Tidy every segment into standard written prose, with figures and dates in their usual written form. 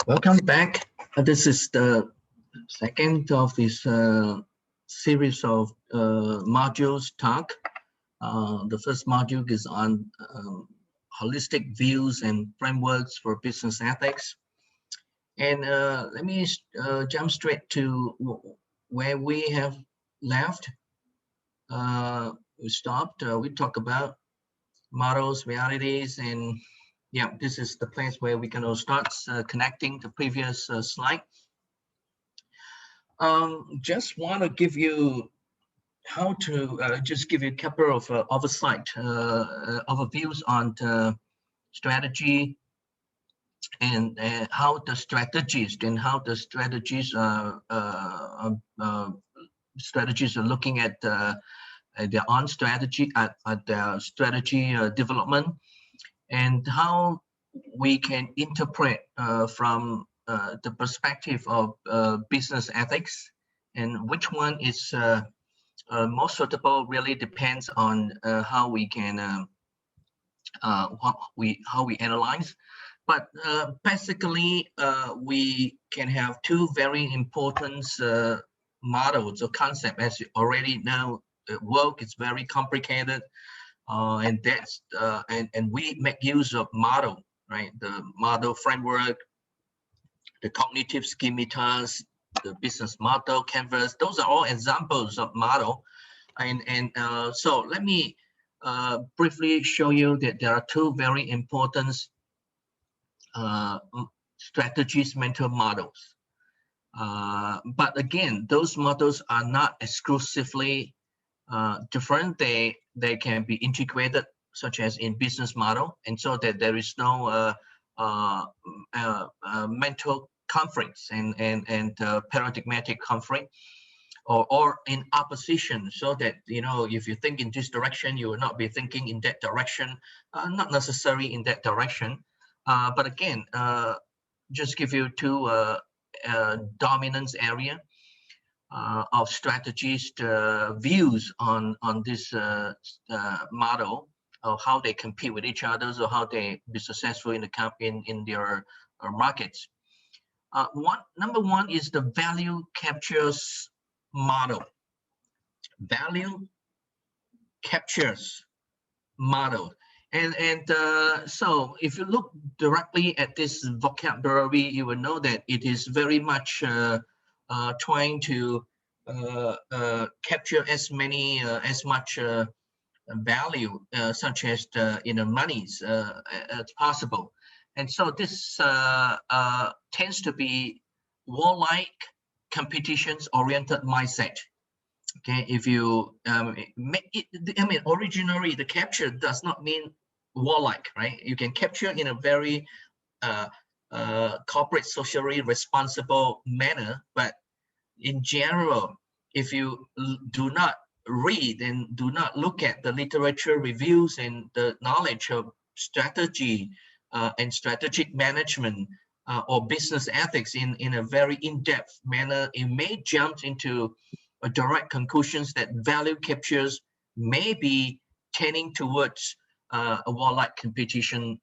Welcome back. This is the second of this series of modules talk. The first module is on holistic views and frameworks for business ethics. And let me jump straight to where we have left. We stopped. We talked about models, realities, and yeah, this is the place where we can start connecting the previous slide. Just want to give you how to just give you a couple of overviews on the strategy and how the strategies strategies are looking at their own strategy at their strategy development, and how we can interpret from the perspective of business ethics, and which one is most suitable really depends on how we can how we analyze. But basically, we can have two very important models or concepts. As you already know, the work is very complicated. And that's and we make use of model, right? The model framework, the cognitive schemas, the business model canvas. Those are all examples of model. And so let me briefly show you that there are two very important strategies mental models. But again, those models are not exclusively different. They can be integrated, such as in business model, and so that there is no mental conflicts and paradigmatic conflict, or in opposition, so that if you think in this direction, you will not be thinking in that direction, not necessarily in that direction. But again, just give you two dominance area of strategies, views on this model of how they compete with each other, or how they be successful in their markets. Number one is the value captures model. Value captures model. And so if you look directly at this vocabulary, you will know that it is very much trying to capture as much value, such as the monies as possible. And so this tends to be warlike, competitions-oriented mindset. Okay, if you make it, originally the capture does not mean warlike, right? You can capture in a very corporate, socially responsible manner, but in general, if you do not read and do not look at the literature reviews and the knowledge of strategy and strategic management or business ethics in a very in-depth manner, it may jump into a direct conclusions that value captures may be tending towards a warlike competition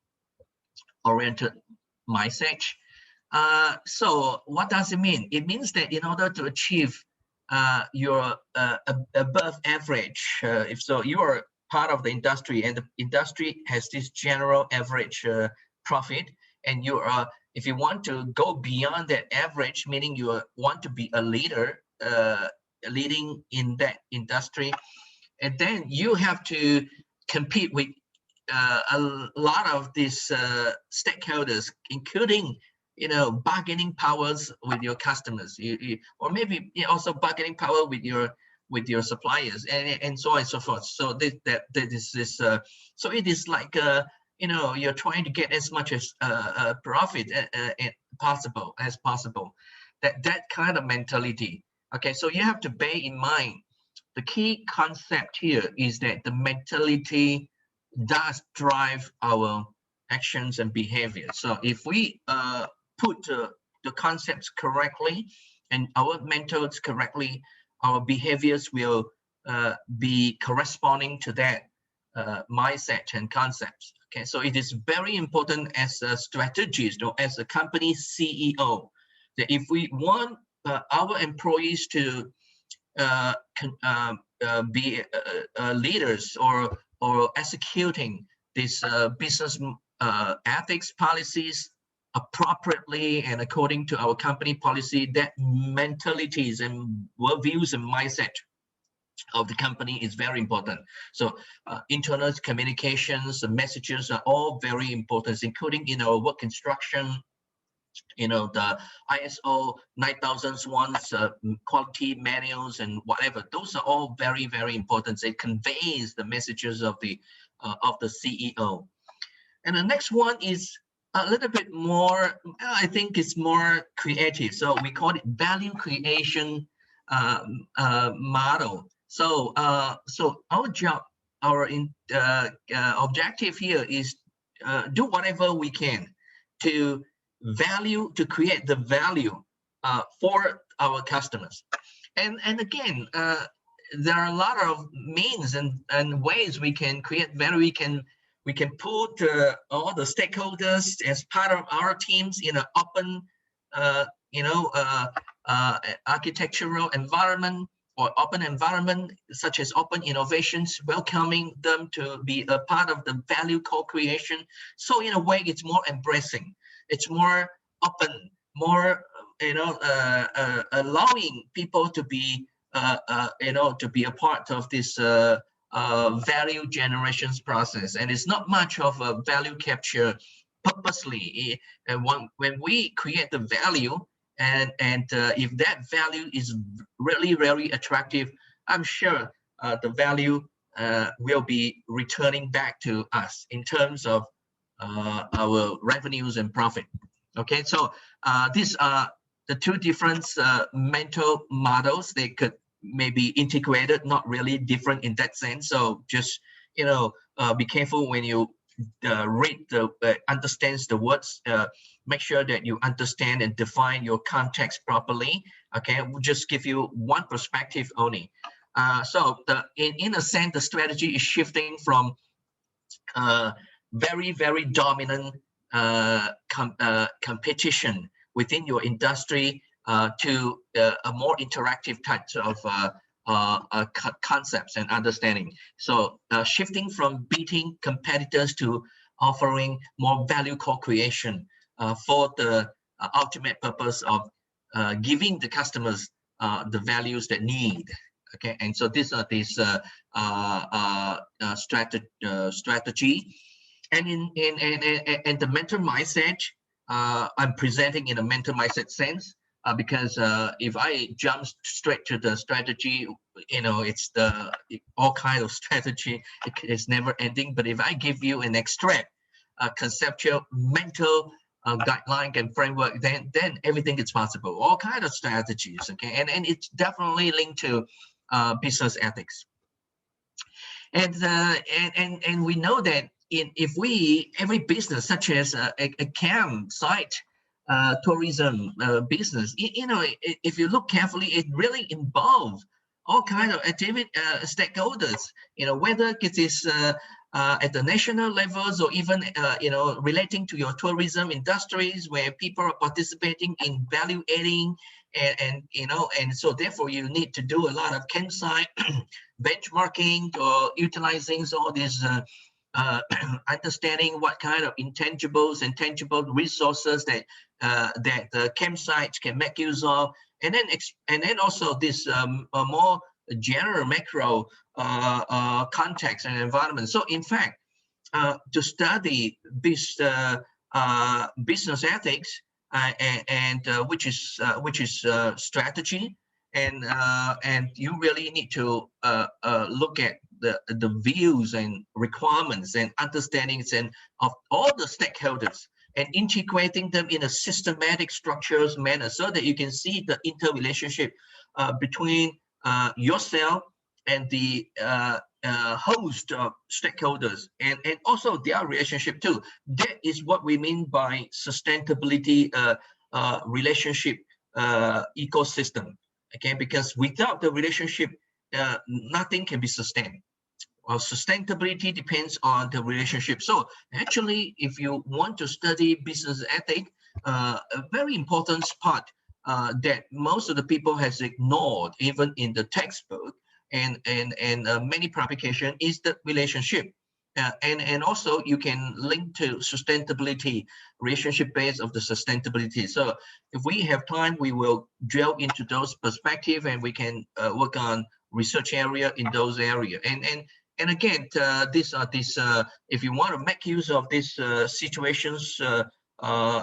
oriented mindset. So what does it mean? It means that in order to achieve your above average, if so, you are part of the industry, and the industry has this general average profit, and you are, if you want to go beyond that average, meaning you want to be a leader, leading in that industry, and then you have to compete with a lot of these stakeholders, including bargaining powers with your customers, or maybe also bargaining power with your suppliers, and so on and so forth. So so it is like you're trying to get as much as profit as possible. That kind of mentality. Okay, so you have to bear in mind the key concept here is that the mentality does drive our actions and behavior. So if we put the concepts correctly and our mentals correctly, our behaviors will be corresponding to that mindset and concepts. Okay, so it is very important as a strategist or as a company CEO that if we want our employees to be leaders or executing this business ethics policies appropriately and according to our company policy, that mentalities and worldviews and mindset of the company is very important. So internal communications, the messages are all very important, including work instruction, the ISO 9001's quality manuals and whatever. Those are all very, very important. It conveys the messages of the CEO. And the next one is a little bit more, I think it's more creative. So we call it value creation model. So our job, our objective here is do whatever we can to create the value for our customers. And again, there are a lot of means and ways we can create value. We can put all the stakeholders as part of our teams in an open, architectural environment or open environment, such as open innovations, welcoming them to be a part of the value co-creation. So in a way, it's more embracing, it's more open, more allowing people to be to be a part of this value generations process. And it's not much of a value capture purposely. And when we create the value, and if that value is really very attractive, I'm sure the value will be returning back to us in terms of our revenues and profit. Okay, so these are the two different mental models. They could maybe integrated, not really different in that sense. So just be careful when you read understands the words. Make sure that you understand and define your context properly. Okay, we'll just give you one perspective only. So in a sense, the strategy is shifting from very, very dominant competition within your industry to a more interactive types of concepts and understanding. So shifting from beating competitors to offering more value co-creation for the ultimate purpose of giving the customers the values they need. Okay, and so these are these strategy. And in the mental mindset, I'm presenting in a mental mindset sense because if I jump straight to the strategy, it's all kind of strategy. It's never ending. But if I give you an extract, conceptual, mental guideline and framework, then everything is possible. All kind of strategies. Okay, and it's definitely linked to business ethics. And we know that if every business such as a campsite tourism business, if you look carefully, it really involves all kinds of activity stakeholders, whether it is at the national levels or even relating to your tourism industries where people are participating in value adding, and so therefore you need to do a lot of campsite benchmarking or utilizing all these understanding what kind of intangibles and tangible resources that the campsites can make use of, and then also this more general macro context and environment. So in fact, to study this business ethics and which is strategy, and you really need to look at the views and requirements and understandings and of all the stakeholders and integrating them in a systematic structures manner so that you can see the interrelationship between yourself and the host of stakeholders and also their relationship too. That is what we mean by sustainability relationship ecosystem. Okay, because without the relationship, nothing can be sustained. Well, sustainability depends on the relationship. So actually, if you want to study business ethics, a very important part that most of the people has ignored, even in the textbook and many publication, is the relationship. And also you can link to sustainability, relationship base of the sustainability. So if we have time, we will drill into those perspective, and we can work on research area in those areas. And again, if you want to make use of these situations,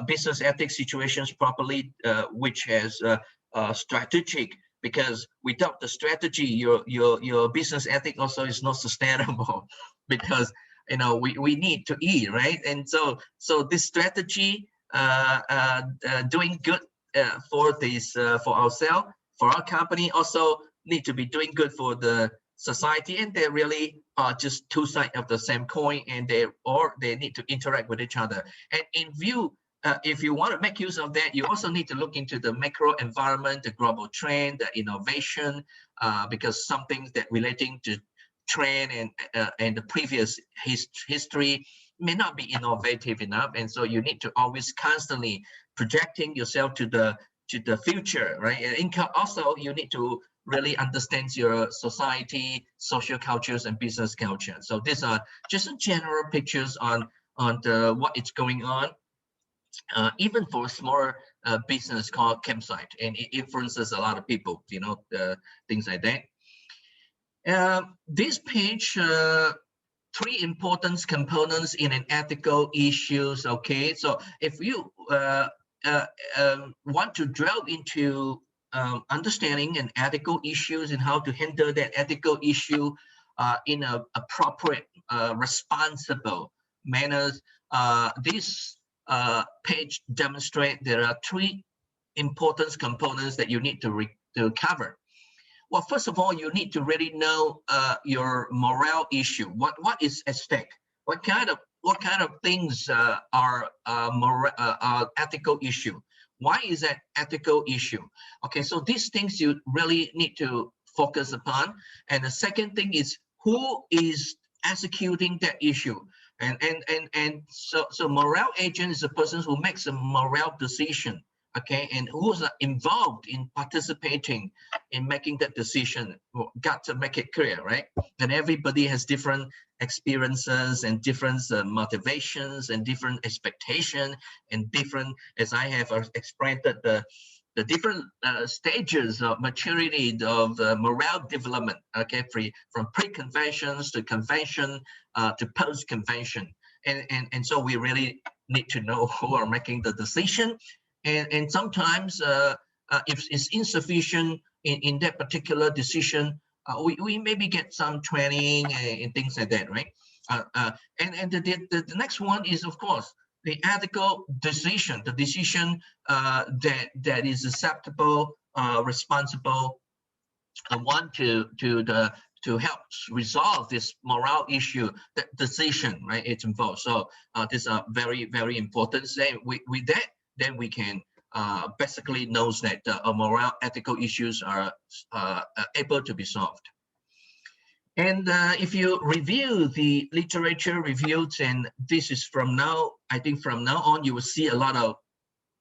business ethics situations properly, which has strategic, because without the strategy, your business ethic also is not sustainable, because we need to eat, right? And so this strategy, doing good for this for ourselves, for our company, also need to be doing good for the society, and they really are just two sides of the same coin, and they need to interact with each other. And in view, if you want to make use of that, you also need to look into the macro environment, the global trend, the innovation, because some things that relating to trend and the previous history may not be innovative enough, and so you need to always constantly projecting yourself to the future, right? And also you need to really understand your society, social cultures, and business culture. So these are just general pictures on what is going on, even for a smaller business called campsite, and it influences a lot of people, things like that. This page, three important components in an ethical issues. Okay, so if you want to delve into understanding an ethical issues and how to handle that ethical issue in a appropriate, responsible manners, this page demonstrates there are three important components that you need to cover. Well, first of all, you need to really know your morale issue. What is at stake? What kind of things are ethical issue? Why is that ethical issue? Okay, so these things you really need to focus upon. And the second thing is, who is executing that issue? And so morale agent is a person who makes a morale decision. Okay, and who's involved in participating in making that decision. Got to make it clear, right? And everybody has different experiences and different motivations and different expectation and different, as I have explained, the different stages of maturity of morale development. Okay, from pre-conventions to convention to post-convention, and so we really need to know who are making the decision. And sometimes if it's insufficient in that particular decision, we maybe get some training and things like that, right? And the next one is, of course, the ethical decision, the decision that is acceptable, responsible, want to help resolve this morale issue, that decision, right? It's involved. So these are very, very important. Say with that, then we can basically knows that moral ethical issues are able to be solved. And if you review the literature reviews, and this is from now, I think from now on, you will see a lot of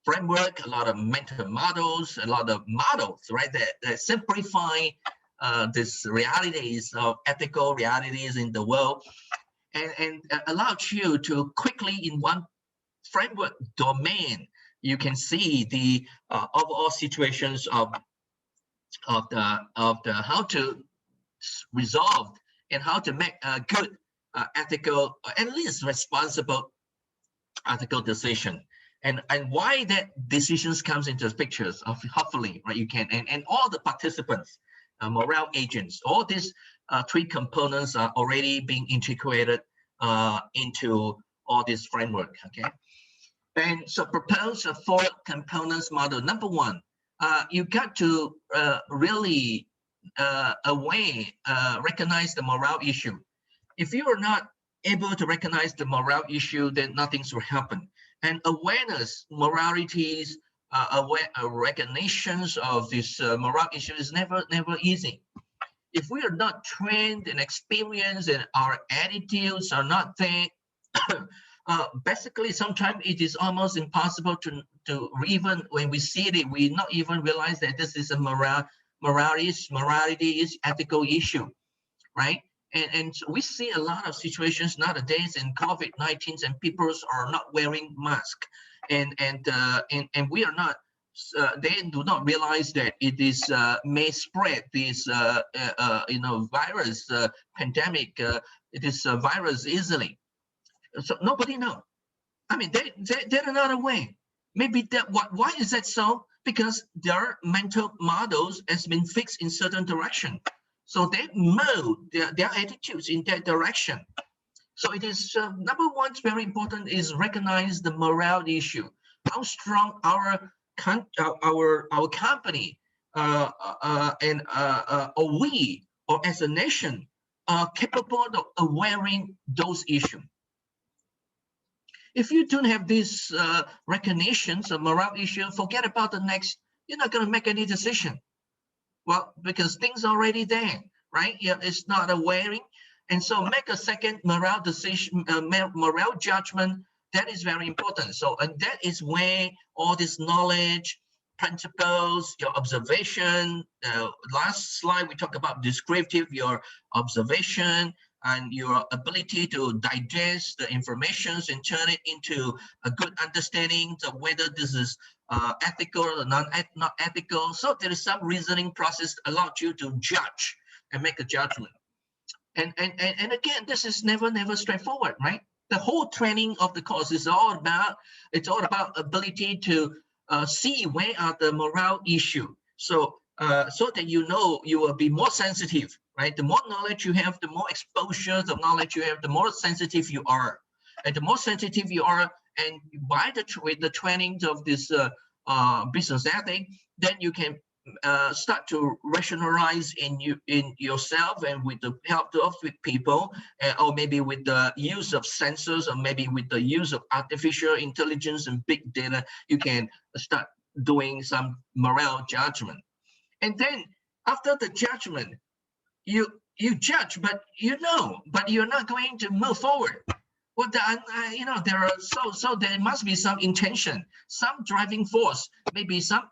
framework, a lot of mental models, a lot of models, right, that simplify these realities of ethical realities in the world, and allows you to quickly in one framework domain, you can see the overall situations of the how to resolve and how to make a good ethical, at least responsible ethical decision, and why that decisions comes into the pictures of, hopefully, right, you can, and all the participants, morale agents, all these three components are already being integrated into all this framework. Okay. And so propose a four components model. Number one, you got to really recognize the morale issue. If you are not able to recognize the morale issue, then nothing will happen. And awareness, moralities, recognitions of this morale issue is never easy. If we are not trained and experienced and our attitudes are not there, basically sometimes it is almost impossible to even when we see it, we not even realize that this is a morality is ethical issue, right? And so we see a lot of situations nowadays in COVID-19, and people are not wearing masks, and we are not. They do not realize that it is may spread this virus pandemic. It is a virus easily, so nobody know. I mean, they're not aware. Maybe that why is that so? Because their mental models has been fixed in certain direction, so they mold their attitudes in that direction. So it is number one, very important is recognize the morale issue. How strong our company or we or as a nation are capable of awareing those issues. If you don't have these recognitions of morale issue, forget about the next. You're not going to make any decision. Well, because things are already there, right? Yeah, it's not awareing, and so make a second morale decision, morale judgment. That is very important. So, and that is where all this knowledge, principles, your observation. Last slide we talked about descriptive, your observation and your ability to digest the information and turn it into a good understanding of whether this is ethical or not ethical. So there is some reasoning process that allows you to judge and make a judgment. And again, this is never straightforward, right? The whole training of the course is all about ability to see where are the morale issue. So so that you know you will be more sensitive, right? The more knowledge you have, the more exposure of knowledge you have, the more sensitive you are. And the more sensitive you are, and with the training of this business ethic, then you can start to rationalize in yourself, and with the help of with people, or maybe with the use of sensors, or maybe with the use of artificial intelligence and big data, you can start doing some morale judgment. And then after the judgment, you judge, but but you're not going to move forward. Well, there are so there must be some intention, some driving force, maybe some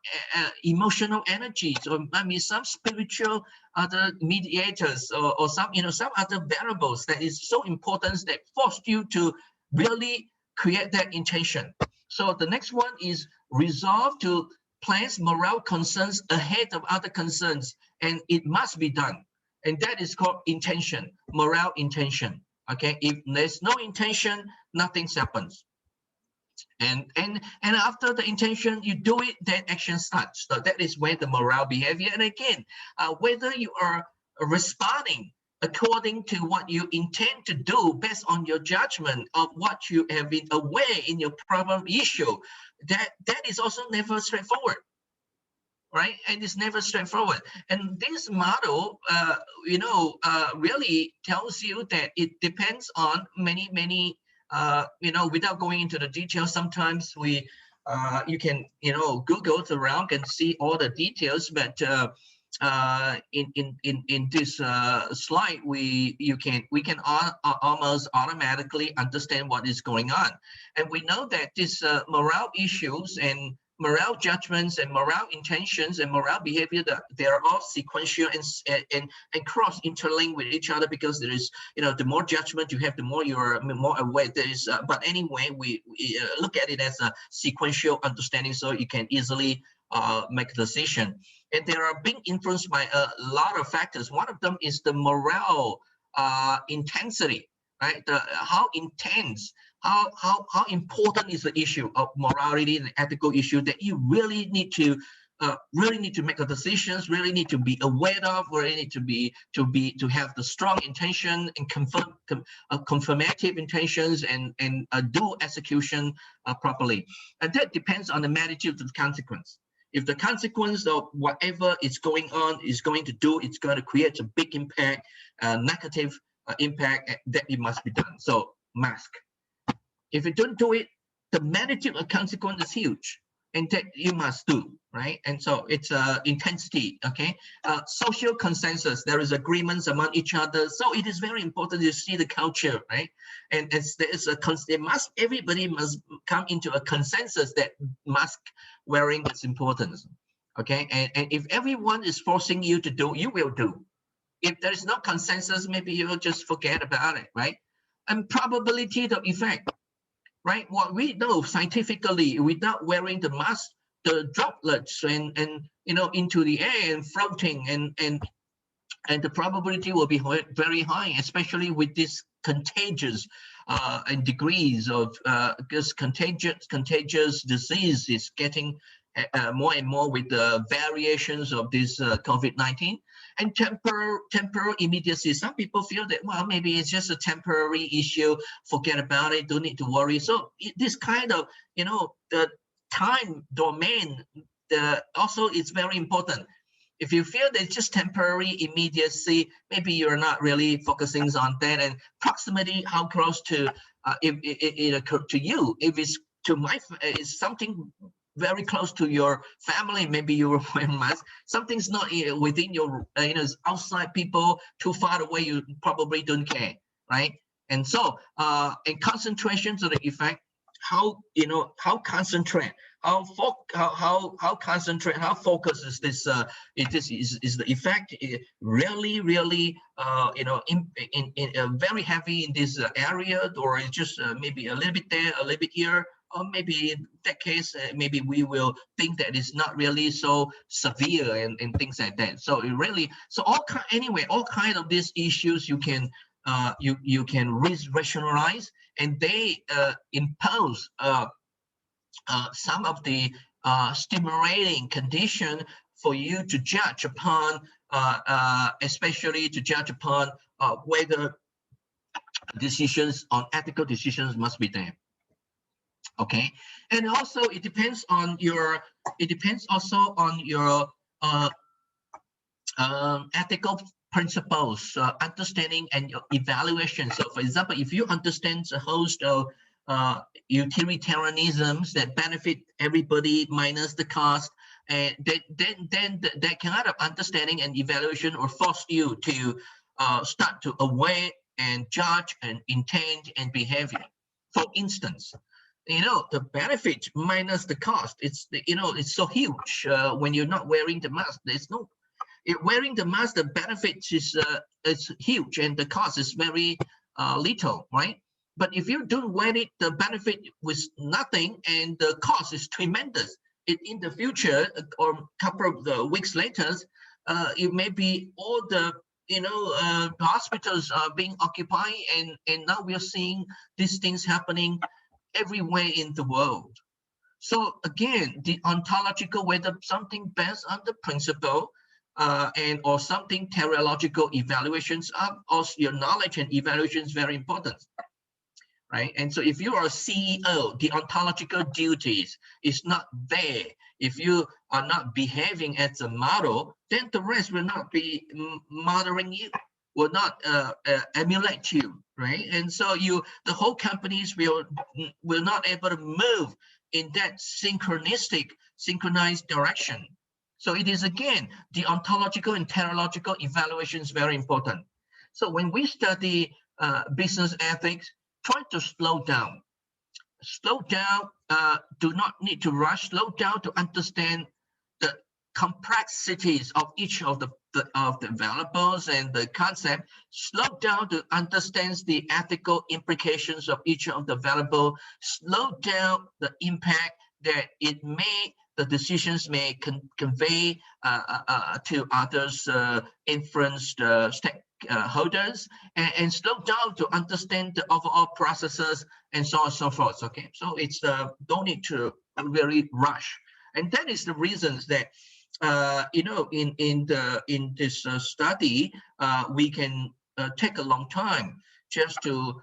emotional energies, or maybe some spiritual other mediators, or some some other variables that is so important that forced you to really create that intention. So the next one is resolve to place morale concerns ahead of other concerns, and it must be done. And that is called intention, morale intention. Okay, if there's no intention, nothing happens. And after the intention, you do it, then action starts. So that is where the morale behavior. And again, whether you are responding according to what you intend to do based on your judgment of what you have been aware in your problem issue, that is also never straightforward. Right, and it's never straightforward. And this model, really tells you that it depends on many, without going into the details. Sometimes you can, Google around and see all the details, but in this slide, we can almost automatically understand what is going on, and we know that this morale issues and morale judgments and morale intentions and morale behavior, that they are all sequential and cross interlinked with each other, because there is, the more judgment you have, the more you're more aware. There is, but anyway, we look at it as a sequential understanding, so you can easily make a decision. And they are being influenced by a lot of factors. One of them is the morale intensity, right? How intense, how important is the issue of morality and ethical issue that you really need to make the decisions, really need to be aware of, really need to have the strong intention and confirmative intentions, and do execution properly. And that depends on the magnitude of the consequence. If the consequence of whatever is going on is going to do, it's going to create a big impact, negative impact, that it must be done. So mask. If you don't do it, the magnitude of consequence is huge. and that you must do, right? And so it's intensity, okay? Social consensus, there is agreements among each other. So it is very important to see the culture, right? And everybody must come into a consensus that mask wearing is important, okay? And if everyone is forcing you to do, you will do. If there is no consensus, maybe you'll just forget about it, right? And probability of effect, right? What we know scientifically, without wearing the mask, the droplets and into the air and floating and the probability will be very high, especially with this contagious and degrees of this contagious disease is getting more and more with the variations of this COVID-19 and temporal immediacy. Some people feel that, well, maybe it's just a temporary issue, forget about it, don't need to worry. So this kind of, the time domain also is very important. If you feel that it's just temporary immediacy, maybe you're not really focusing on that. And proximity, how close to if it occurred to you, if it's it's something very close to your family, maybe you were wearing mask. Something's not within your, outside people too far away, you probably don't care, right? And so, and concentrations of the effect, how concentrate, how concentrate, how focus is this? Is the effect really in very heavy in this area, or it's just maybe a little bit there, a little bit here, or maybe in that case, maybe we will think that it's not really so severe and things like that. So it really, so all kind of these issues you can you can rationalize, and they impose some of the stimulating condition for you to judge upon, especially to judge upon whether decisions on ethical decisions must be there. Okay, and also it depends on your, ethical principles, understanding and your evaluation. So for example, if you understand a host of utilitarianisms that benefit everybody minus the cost, and then that kind of understanding and evaluation will force you to start to weigh and judge and intent and behavior. For instance, the benefit minus the cost, it's so huge when you're not wearing the mask. There's no, wearing the mask, the benefit is huge and the cost is very little, right? But if you don't wear it, the benefit was nothing and the cost is tremendous. In the future, or a couple of weeks later, it may be all the hospitals are being occupied, and now we are seeing these things happening everywhere in the world. So again, the ontological, whether something based on the principle and or something teleological evaluations of, also your knowledge and evaluation is very important, right? And so if you are a CEO, the ontological duties is not there. If you are not behaving as a model, then the rest will not be modeling you, will not emulate you, right? And so the whole companies will not able to move in that synchronized direction. So it is, again, the ontological and teleological evaluation is very important. So when we study business ethics, try to slow down. Slow down, do not need to rush, slow down to understand the complexities of each of the variables and the concept. Slow down to understand the ethical implications of each of the variable. Slow down the impact that the decisions may convey to others, influenced stakeholders, and slow down to understand the overall processes and so on and so forth. Okay, so it's don't need to really rush, and that is the reasons that in this study we can take a long time just to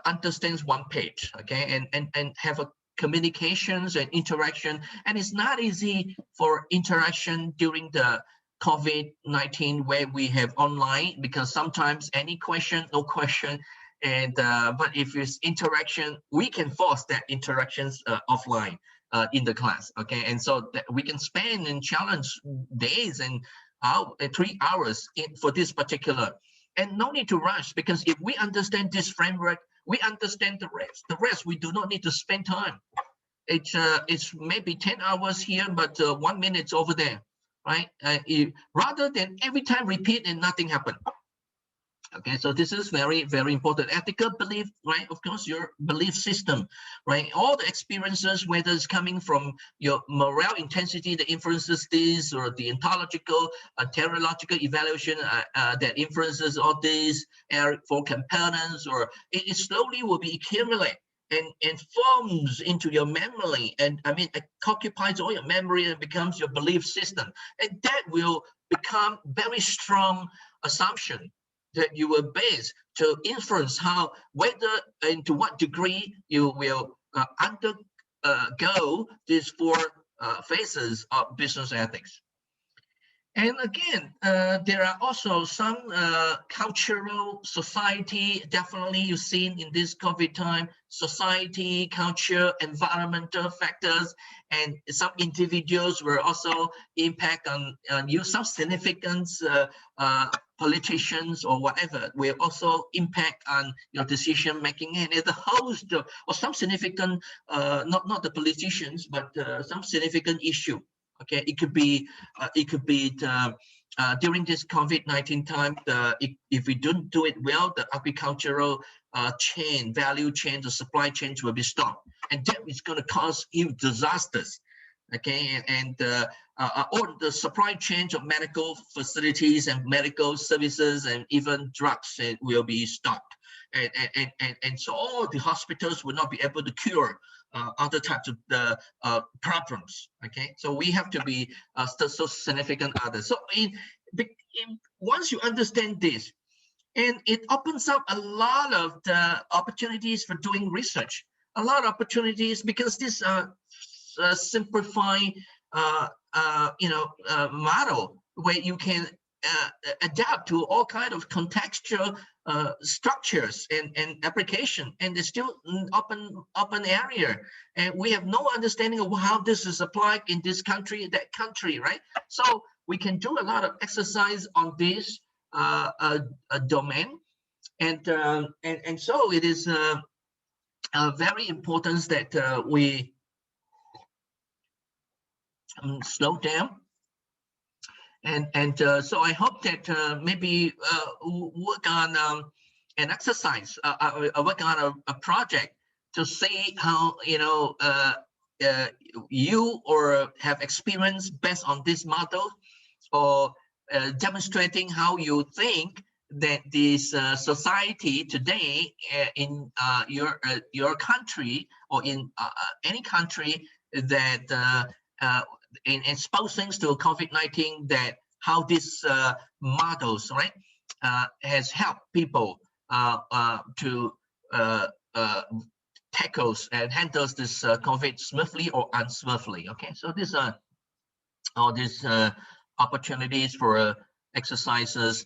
understand one page, okay, and have a communications and interaction. And it's not easy for interaction during the COVID-19 where we have online, because sometimes any question, no question. And but if it's interaction, we can force that interactions offline. in the class. Okay, and so that we can spend and challenge days and 3 hours for this particular, and no need to rush, because if we understand this framework, we understand the rest. The rest we do not need to spend time. It's maybe 10 hours here, but 1 minute over there, right? Rather than every time repeat and nothing happen. Okay, so this is very, very important. Ethical belief, right? Of course, your belief system, right? All the experiences, whether it's coming from your morale intensity that influences this, or the ontological, teleological evaluation that influences all these for components, or it slowly will be accumulate and forms into your memory, and I mean, it occupies all your memory and becomes your belief system, and that will become very strong assumption that you will base to influence how, whether and to what degree you will undergo these 4 phases of business ethics. And again, there are also some cultural, society, definitely you've seen in this COVID time, society, culture, environmental factors, and some individuals will also impact on you. Some significance, politicians or whatever will also impact on your decision making, and the host or some significant, not the politicians, but some significant issue. Okay, it could be during this COVID-19 time, if we don't do it well, the agricultural chain, value chain, the supply chains will be stopped, and that is going to cause huge disasters. Okay, and or the supply chain of medical facilities and medical services and even drugs will be stopped, and so all the hospitals will not be able to cure other types of the problems. Okay, so we have to be so significant others. So once you understand this, and it opens up a lot of the opportunities for doing research, a lot of opportunities, because this simplifying model where you can adapt to all kind of contextual structures and application, and it's still open area, and we have no understanding of how this is applied in this country, that country, right? So we can do a lot of exercise on this domain, and so it is very important that we slow down. And so I hope that maybe work on an exercise, work on a project to see how you or have experience based on this model, or demonstrating how you think that this society today in your country or in any country that in exposing to COVID-19, that how these models, right, has helped people to tackles and handles this COVID smoothly or unsmoothly. Okay, so these are all these opportunities for exercises.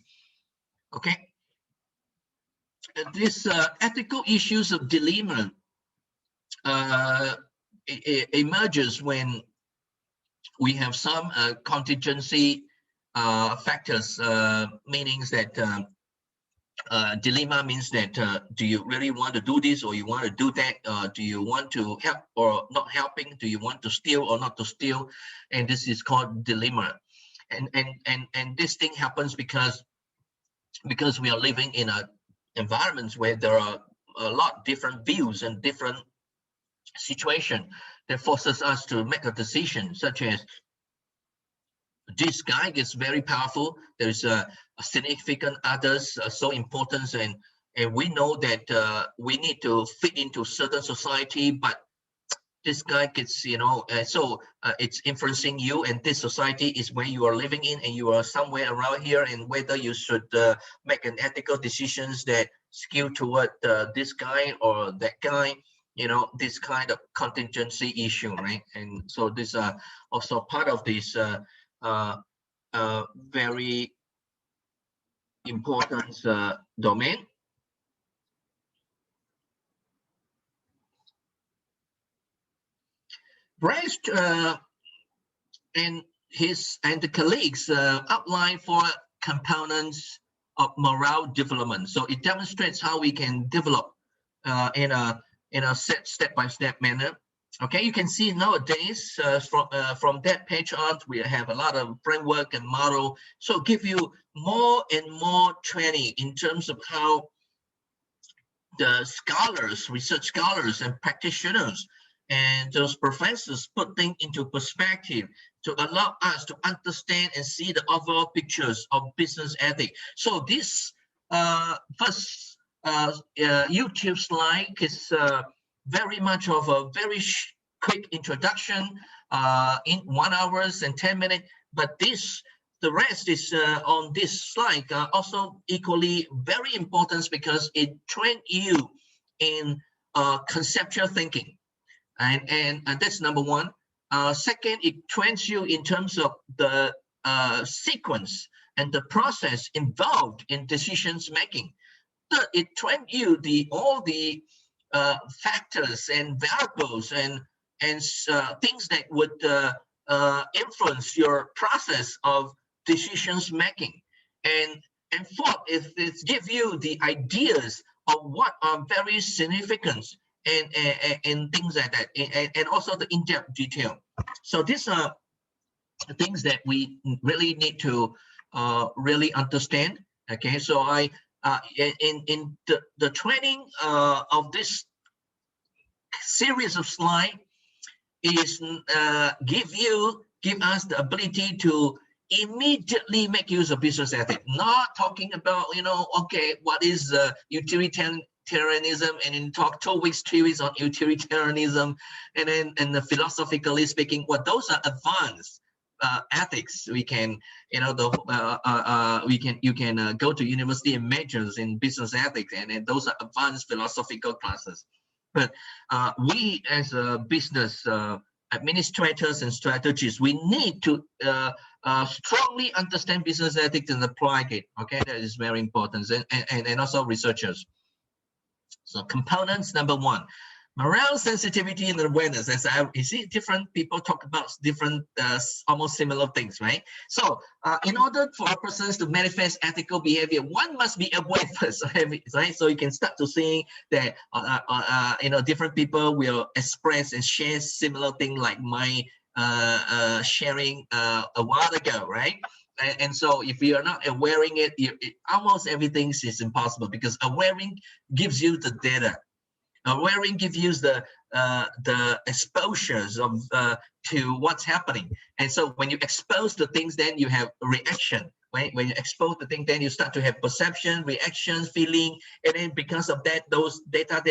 Okay, these ethical issues of dilemma emerges when we have some contingency factors, meaning that dilemma means that do you really want to do this, or you want to do that? Do you want to help or not helping? Do you want to steal or not to steal? And this is called dilemma. And this thing happens because we are living in a environments where there are a lot different views and different situation that forces us to make a decision, such as this guy is very powerful, there's a significant others so important, and we know that we need to fit into certain society, but this guy gets, so it's influencing you, and this society is where you are living in, and you are somewhere around here, and whether you should make an ethical decisions that skew toward this guy or that guy, this kind of contingency issue, right? And so these are also part of this very important domain. Brest and the colleagues outline 4 components of morale development. So it demonstrates how we can develop in a step-by-step manner. Okay, you can see nowadays from that page on, we have a lot of framework and model. So give you more and more training in terms of how the scholars, research scholars and practitioners and those professors put things into perspective to allow us to understand and see the overall pictures of business ethics. So this first YouTube slide is very much of a very quick introduction in 1 hour and 10 minutes, but the rest is on this slide also equally very important because it trains you in conceptual thinking, and that's number 1. Second, it trains you in terms of the sequence and the process involved in decisions making. Third, it trains you all the factors and variables and things that would influence your process of decisions making. And fourth, it gives you the ideas of what are very significant and things like that, and also the in-depth detail. So these are things that we really need to really understand. Okay, so I in the training of this series of slides is give us the ability to immediately make use of business ethics. Not talking about, okay, what is utilitarianism, and then talk 2 weeks, 3 weeks on utilitarianism, and the philosophically speaking, those are advanced ethics. We can, you can go to university and majors in business ethics, and those are advanced philosophical classes. But we as a business administrators and strategists, we need to strongly understand business ethics and apply it. Okay, that is very important, and also researchers. So components number 1, morale, sensitivity, and awareness. As you see, different people talk about different, almost similar things, right? So in order for a person to manifest ethical behavior, one must be aware first, right? So you can start to see that, different people will express and share similar things like my sharing a while ago, right? And so if you are not awareing it, almost everything is impossible, because awareing gives you the data. Awareing gives you the exposures of to what's happening. And so when you expose the things, then you have reaction. Right? When you expose the thing, then you start to have perception, reaction, feeling, and then because of that, those data,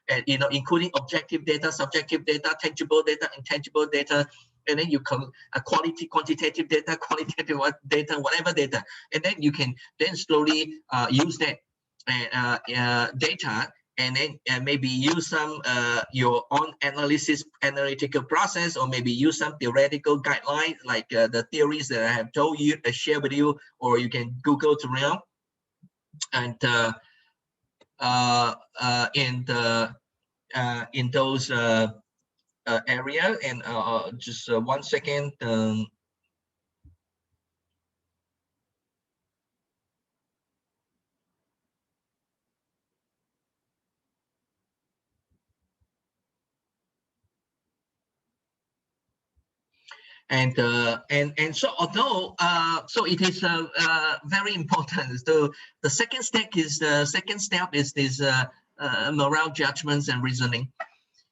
and including objective data, subjective data, tangible data, intangible data, and then you come quantitative data, qualitative data, whatever data, and then you can then slowly use that data, and then maybe use some your own analytical process, or maybe use some theoretical guidelines like the theories that I have told you, share with you, or you can Google it around. And in those area, and just 1 second. And so although so it is very important. So the second step is this morale judgments and reasoning.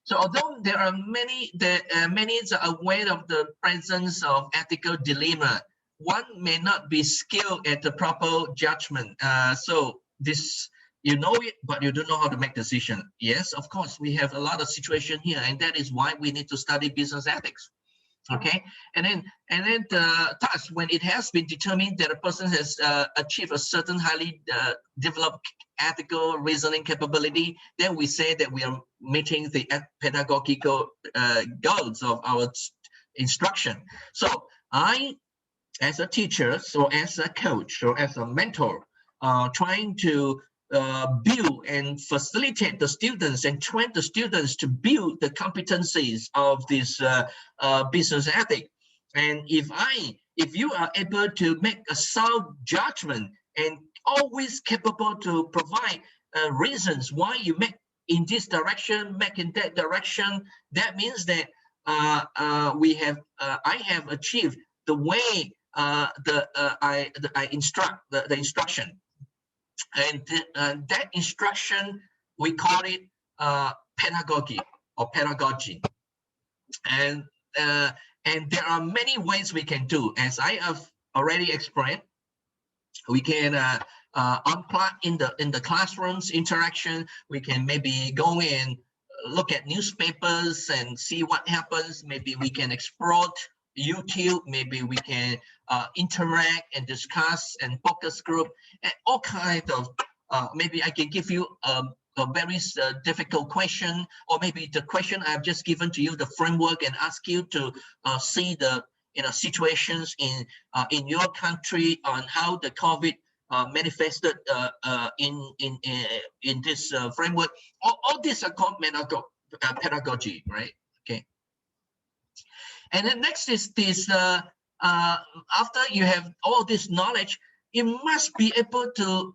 So although there are many are aware of the presence of ethical dilemma, one may not be skilled at the proper judgment. So this, you know it, but you don't know how to make decision. Yes, of course, we have a lot of situation here, and that is why we need to study business ethics. Okay, and then thus, when it has been determined that a person has achieved a certain highly developed ethical reasoning capability, then we say that we are meeting the pedagogical goals of our instruction. So I, as a teacher, so as a coach, or as a mentor, trying to build and facilitate the students and train the students to build the competencies of this business ethic. And if you are able to make a sound judgment and always capable to provide reasons why you make in this direction, make in that direction, that means that I have achieved the way I instruct the instruction. And that instruction, we call it pedagogy or pedagogy. And there are many ways we can do. As I have already explained, we can unplug in the classrooms interaction. We can maybe go and look at newspapers and see what happens. Maybe we can explore YouTube. Maybe we can interact and discuss and focus group and all kinds of. Maybe I can give you a very difficult question, or maybe the question I've just given to you, the framework, and ask you to see the situations in your country on how the COVID manifested in this framework. All these are called pedagogy, right? Okay. And then next is this, after you have all this knowledge, you must be able to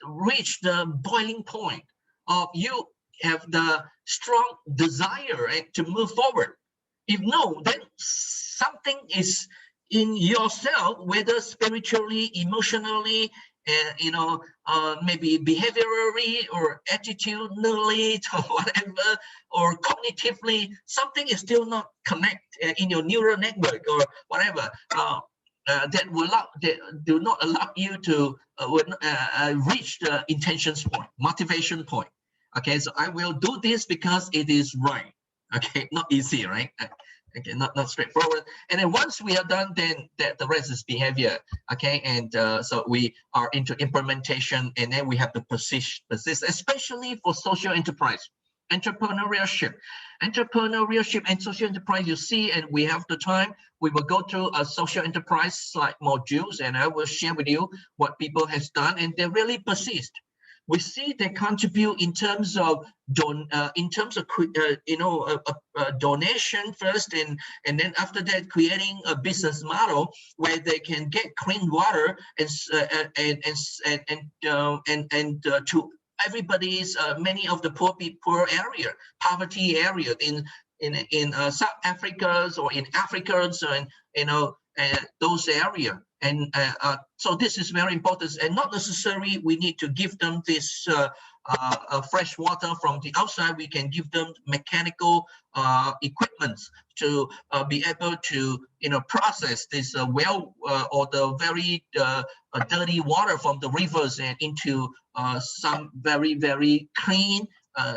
reach the boiling point of you have the strong desire, right, to move forward. If no, then something is in yourself, whether spiritually, emotionally, maybe behaviorally or attitudinally or whatever, or cognitively, something is still not connect in your neural network or whatever. That do not allow you to reach the intentions point, motivation point. Okay, so I will do this because it is right. Okay, not easy, right? Okay, not straightforward. And then once we are done, then the rest is behavior. Okay, and so we are into implementation, and then we have to persist, especially for social enterprise, entrepreneurship and social enterprise. You see, and we have the time. We will go through a social enterprise slide modules, and I will share with you what people has done, and they really persist. We see they contribute in terms of donation first, and then after that creating a business model where they can get clean water and to everybody's many of the poor area, poverty area in South Africa's or in Africa's and those area. And so this is very important, and not necessarily we need to give them this fresh water from the outside. We can give them mechanical equipment to be able to process this well or the very dirty water from the rivers and into some very, very clean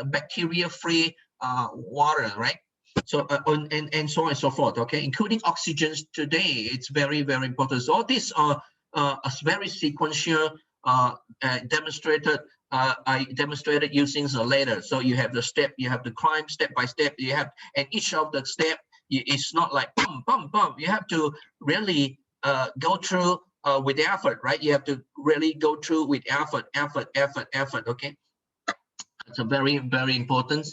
bacteria-free water, right? So and so on and so forth, okay, including oxygen today. It's very, very important. So all these are very sequential, demonstrated. I demonstrated using the ladder. So you have the step, you have to climb step by step. You have, and each of the step, it's not like bum bum bum. You have to really go through with effort, right? You have to really go through with effort. Okay, it's a very, very important.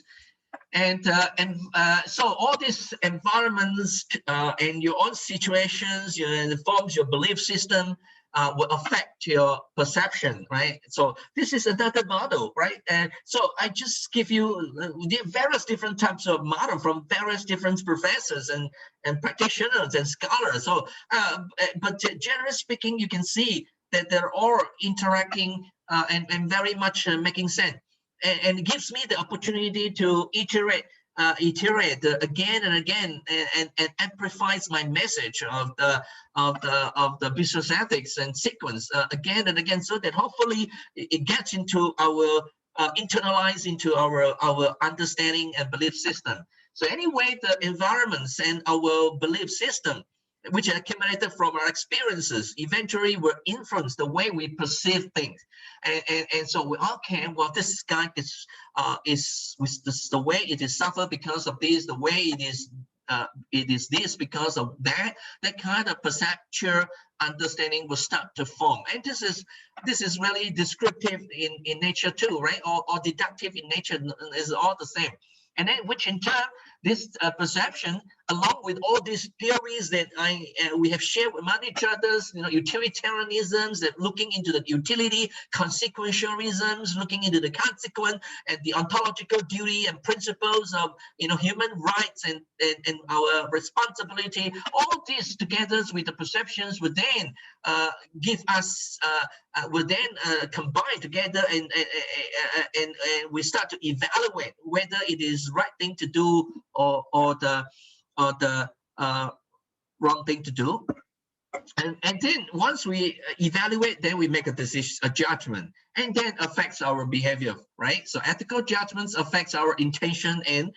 And so all these environments and your own situations, informs your belief system, will affect your perception, right? So this is another model, right? And so I just give you various different types of model from various different professors and practitioners and scholars. So, but generally speaking, you can see that they're all interacting and very much making sense. And it gives me the opportunity to iterate again and again and amplifies my message of the business ethics and sequence again and again, so that hopefully it gets into our internalized into our understanding and belief system. So anyway, the environments and our belief system, which are accumulated from our experiences, eventually will influence the way we perceive things. And so we okay, well, this guy is the way it is suffer because of this, the way it is it is this because of that kind of perceptual understanding will start to form. And this is really descriptive in nature too, right? Or deductive in nature is all the same. And then which in turn, this perception, along with all these theories that we have shared among each others, utilitarianisms, that looking into the utility, consequentialisms, looking into the consequence, and the ontological duty and principles of human rights and our responsibility. All this together with the perceptions would then give us, will then combine together, and we start to evaluate whether it is right thing to do or the wrong thing to do. And then once we evaluate, then we make a decision, a judgment, and then affects our behavior, right? So ethical judgments affects our intention, and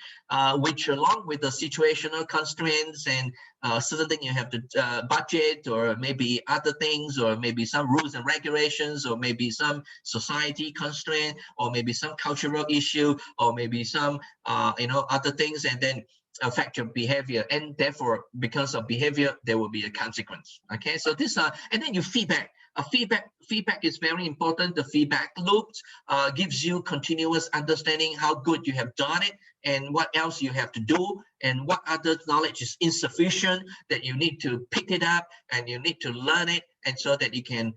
which along with the situational constraints and certain thing you have to budget, or maybe other things, or maybe some rules and regulations, or maybe some society constraint, or maybe some cultural issue, or maybe some other things, and then affect your behavior, and therefore because of behavior there will be a consequence. Okay, so this and then you feedback. Feedback is very important. The feedback loop gives you continuous understanding how good you have done it, and what else you have to do, and what other knowledge is insufficient that you need to pick it up, and you need to learn it, and so that you can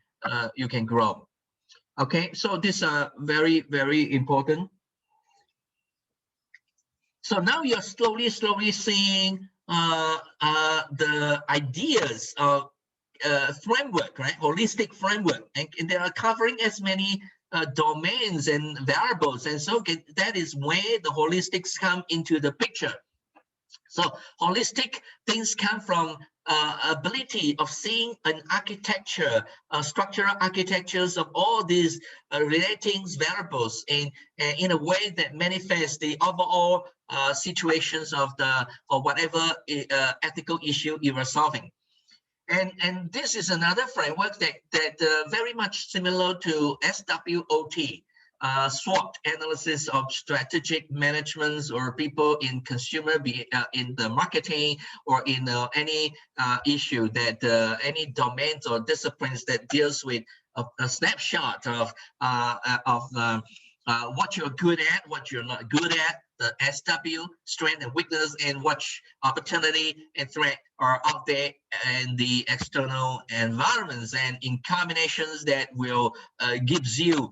grow. Okay, so these are very, very important. So now you're slowly seeing the ideas of framework, right? Holistic framework, and they are covering as many domains and variables, and so that is where the holistics come into the picture. So holistic things come from ability of seeing an architecture, structural architectures of all these relating variables in a way that manifests the overall situations of or whatever ethical issue you are solving. And this is another framework that very much similar to SWOT. SWOT, analysis of strategic management, or people in consumer, in the marketing, or in any issue that any domains or disciplines that deals with a snapshot of what you're good at, what you're not good at, the SW, strength and weakness, and what opportunity and threat are out there in the external environments, and in combinations that will gives you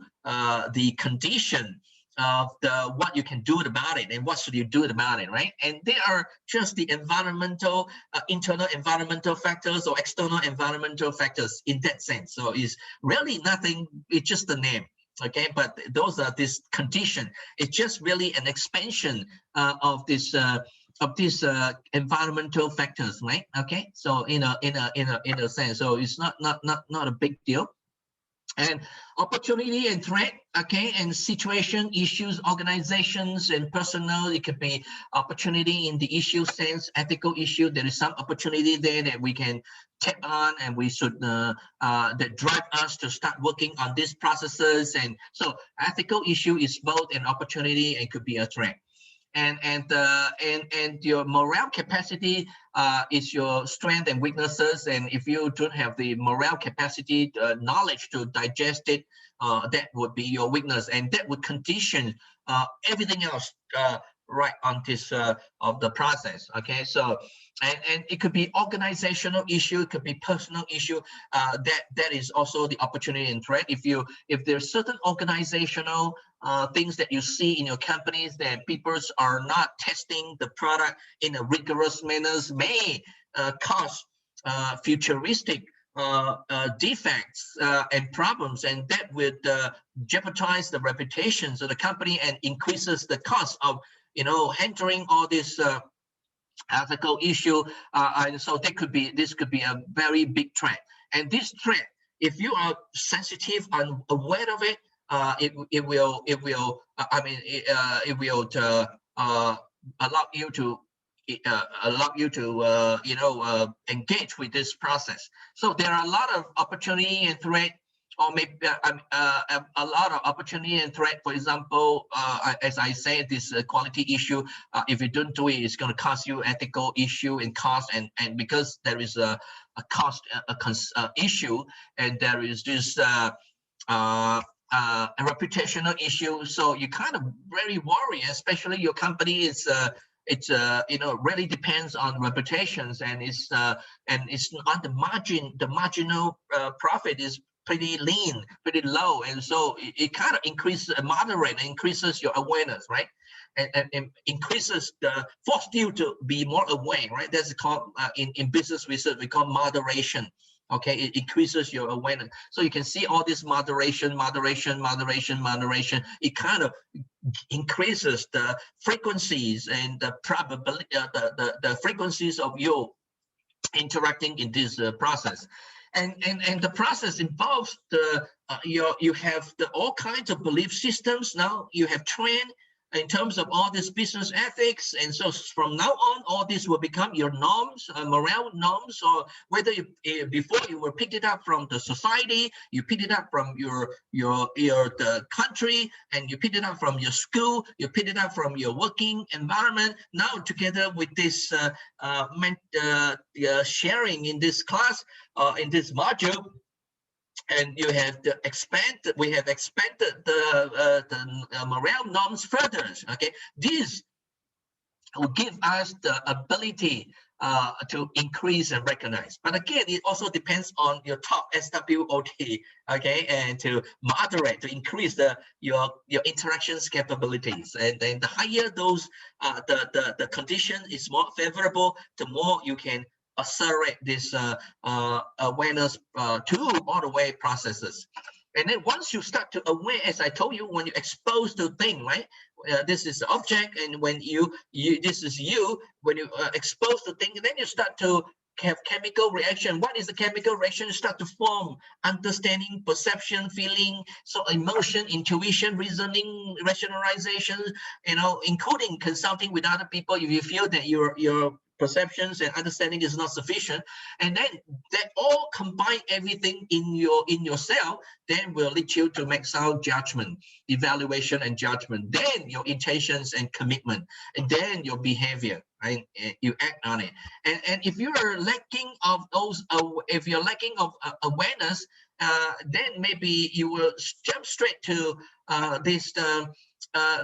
the condition of what you can do about it, and what should you do about it, right? And they are just the environmental, internal environmental factors, or external environmental factors in that sense. So it's really nothing, it's just the name. Okay, but those are this condition. It's just really an expansion of these environmental factors, right? Okay, so in a sense, so it's not a big deal. And opportunity and threat, okay, and situation, issues, organizations, and personnel. It could be opportunity in the issue sense, ethical issue. There is some opportunity there that we can take on, and we should that drive us to start working on these processes. And so ethical issue is both an opportunity and could be a threat. And your morale capacity is your strength and weaknesses. And if you don't have the morale capacity, knowledge to digest it, that would be your weakness, and that would condition everything else right on this of the process. Okay, so and it could be organizational issue, it could be personal issue. That is also the opportunity and threat. If there's certain organizational things that you see in your companies that people are not testing the product in a rigorous manner, may cause futuristic defects and problems, and that would jeopardize the reputations of the company and increases the cost of handling all this ethical issue. And so this could be a very big threat. And this threat, if you are sensitive and aware of it, it will allow you to engage with this process. So there are a lot of opportunity and threat or maybe a lot of opportunity and threat. For example, as I said, this quality issue, if you don't do it, it's going to cost you ethical issue and cost, and because there is a cost issue, and there is this a reputational issue, so you kind of very worry, especially your company is it's really depends on reputations, and it's on the marginal profit is pretty lean, pretty low, and so it kind of increases your awareness, right? And increases force you to be more aware, right? That's called in business research we call moderation. Okay, it increases your awareness. So you can see all this moderation. It kind of increases the frequencies and the probability, the frequencies of you interacting in this process. And the process involves you have all kinds of belief systems. Now you have trained in terms of all this business ethics, and so from now on, all this will become your norms, morale norms, or whether before you were picked it up from the society, you picked it up from the country, and you picked it up from your school, you picked it up from your working environment. Now together with this sharing in this class, in this module, and you have we have expanded the morale norms further. Okay, this will give us the ability to increase and recognize. But again, it also depends on your top SWOT, okay, and to moderate, to increase your interactions capabilities. And then the higher those the condition is more favorable, the more you can accelerate this awareness to all the way processes. And then once you start to aware, as I told you, when you expose to thing, right? This is the object, and when this is you, when you expose to thing, then you start to have chemical reaction. What is the chemical reaction? You start to form understanding, perception, feeling, so emotion, intuition, reasoning, rationalization, including consulting with other people if you feel that your perceptions and understanding is not sufficient, and then that all combine everything in yourself, then will lead you to make sound judgment, evaluation and judgment, then your intentions and commitment, and then your behavior, right? You act on it. And if you are lacking of those, if you're lacking of awareness, then maybe you will jump straight to this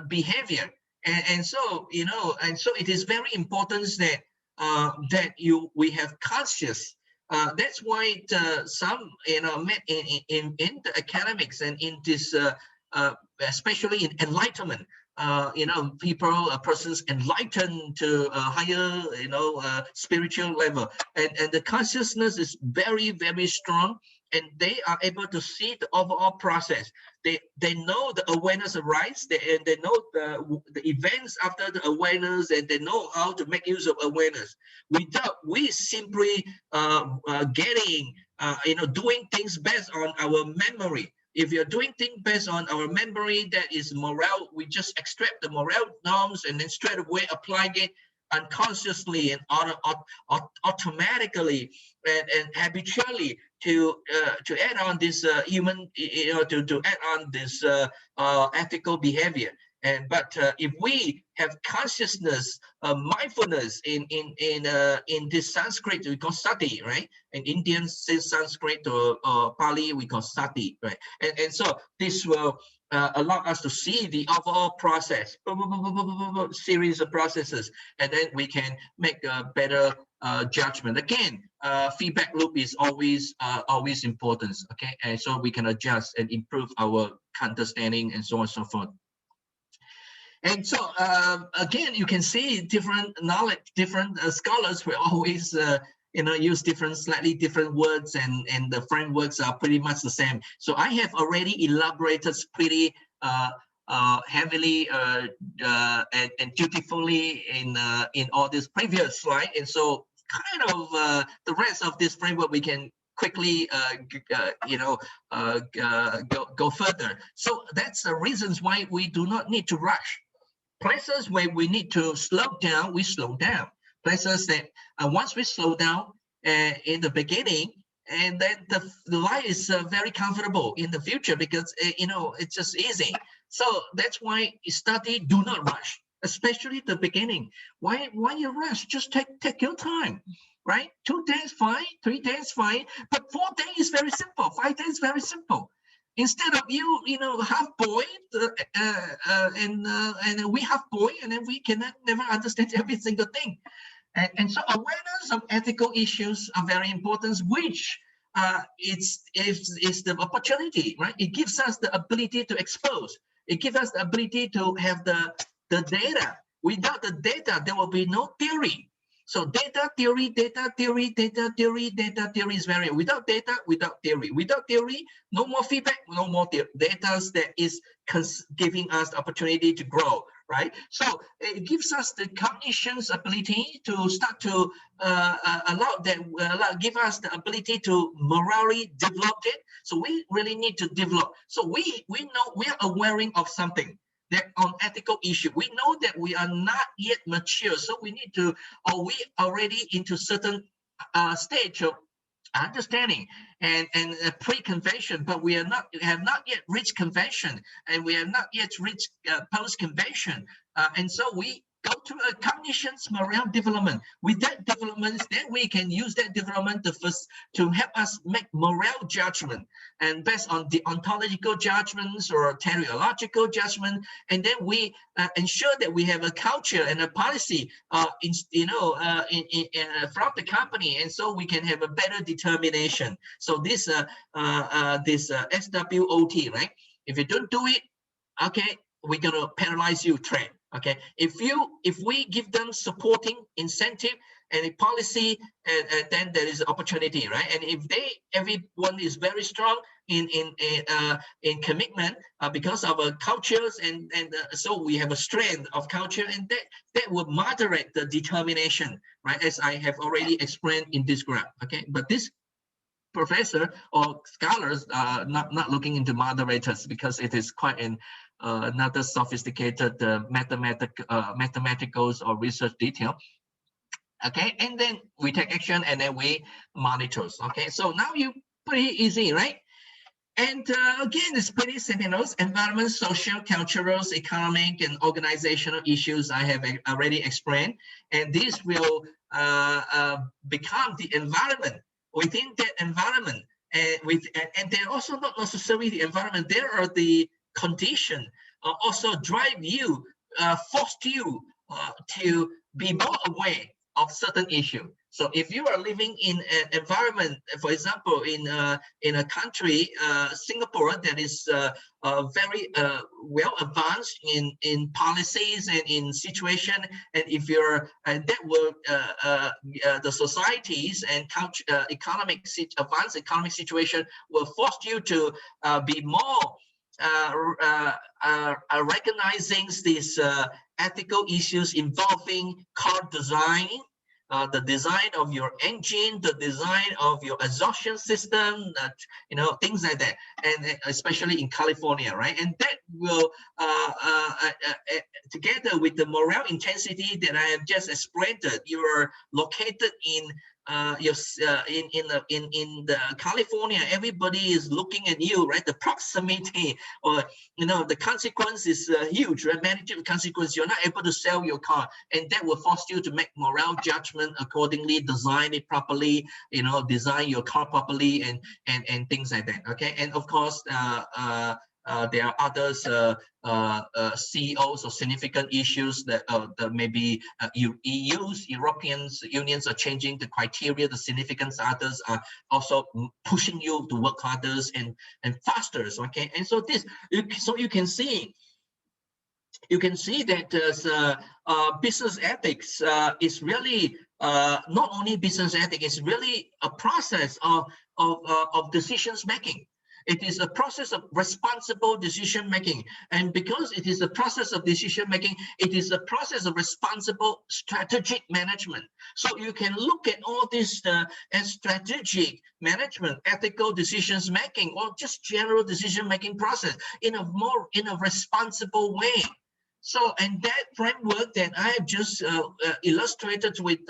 behavior. And so it is very important that we have conscious. That's why some in the academics and in this especially in enlightenment, persons enlightened to a higher spiritual level, and the consciousness is very, very strong, and they are able to see the overall process. They know the awareness arise, and they know the events after the awareness, and they know how to make use of awareness without we simply getting doing things based on our memory. If you're doing things based on our memory, that is morale. We just extract the morale norms and then straight away apply it unconsciously and automatically and habitually to add on this human, to add on this ethical behavior. But if we have consciousness, mindfulness in this Sanskrit, we call sati, right? In Indian say Sanskrit or Pali, we call sati, right? And so this will allow us to see the overall process, series of processes, and then we can make a better judgment. Again, feedback loop is always important, okay? And so we can adjust and improve our understanding and so on and so forth. And so again, you can see different knowledge, different scholars will always use slightly different words, and the frameworks are pretty much the same. So I have already elaborated pretty heavily and dutifully in all this previous slide, and so kind of the rest of this framework we can quickly go further. So that's the reasons why we do not need to rush. Places where we need to slow down, we slow down. Places that once we slow down in the beginning, and then the life is very comfortable in the future because it's just easy. So that's why study, do not rush, especially the beginning. Why you rush? Just take your time, right? 2 days fine, 3 days fine, but 4 days is very simple, 5 days very simple. Instead of half boy, and we half boy, and then we cannot never understand every single thing. And so awareness of ethical issues are very important, which it's the opportunity, right? It gives us the ability to expose. It gives us the ability to have the data. Without the data, there will be no theory. So data theory, data theory, data theory, data theory is very, without data, without theory. Without theory, no more feedback, no more data that is giving us the opportunity to grow, right? So it gives us the cognition's ability to start to give us the ability to morally develop it. So we really need to develop. So we know, we are aware of something. That on ethical issue, we know that we are not yet mature, so we need to, or we already into certain stage of understanding and pre-convention, but we have not yet reached convention, and we have not yet reached post-convention, and so we go to a cognition's morale development. With that development, then we can use that development to help us make morale judgment, and based on the ontological judgments or teleological judgment, and then we ensure that we have a culture and a policy from the company, and so we can have a better determination. So this SWOT, right? If you don't do it, okay, we're gonna penalize you, train. Okay, if we give them supporting incentive and a policy, then there is opportunity, right? And if everyone is very strong in commitment because of our cultures, and so we have a strength of culture, and that will moderate the determination, right? As I have already explained in this graph. Okay, but this professor or scholars are not looking into moderators because it is quite another sophisticated mathematicals or research detail. Okay, and then we take action, and then we monitors. Okay, so now you pretty easy, right? And again, it's pretty simple. Environment, social, cultural, economic, and organizational issues I have already explained, and this will become the environment. Within that environment, and they're also not necessarily the environment, there are the condition also drive you, force you to be more aware of certain issue. So if you are living in an environment, for example, in a country, Singapore, that is very well advanced in policies and in situation, and if you're that will the societies and advanced economic situation will force you to be more recognizing these ethical issues involving car design, the design of your engine, the design of your exhaustion system, things like that, and especially in California, right? And that will, together with the morale intensity that I have just explained, you are located in the California, everybody is looking at you, right? The proximity, or the consequence is huge, right? Managing consequence, you're not able to sell your car, and that will force you to make morale judgment accordingly, design it properly, design your car properly, and things like that. Okay, and of course, there are others, CEOs or significant issues that maybe EU's European unions are changing the criteria, the significance. Others are also pushing you to work harder and faster. Okay, and so you can see that business ethics is really not only business ethics, it's really a process of decisions making. It is a process of responsible decision making, and because it is a process of decision making, it is a process of responsible strategic management. So you can look at all this as strategic management, ethical decisions making, or just general decision making process in a responsible way. So, and that framework that I have just illustrated with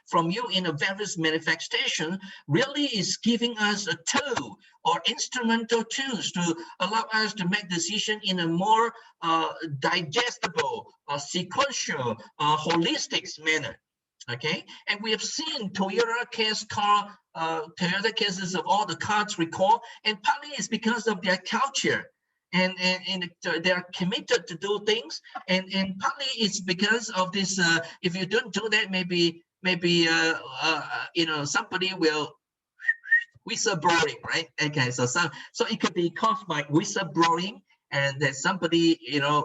from you in a various manifestation really is giving us a tool or instrumental tools to allow us to make decisions in a more digestible, sequential, holistic manner. Okay, and we have seen Toyota cases of all the cars recall, and partly it's because of their culture. And they are committed to do things, and partly it's because of this. If you don't do that, maybe somebody will whistleblowing, right? Okay, so it could be caused by whistleblowing, and that somebody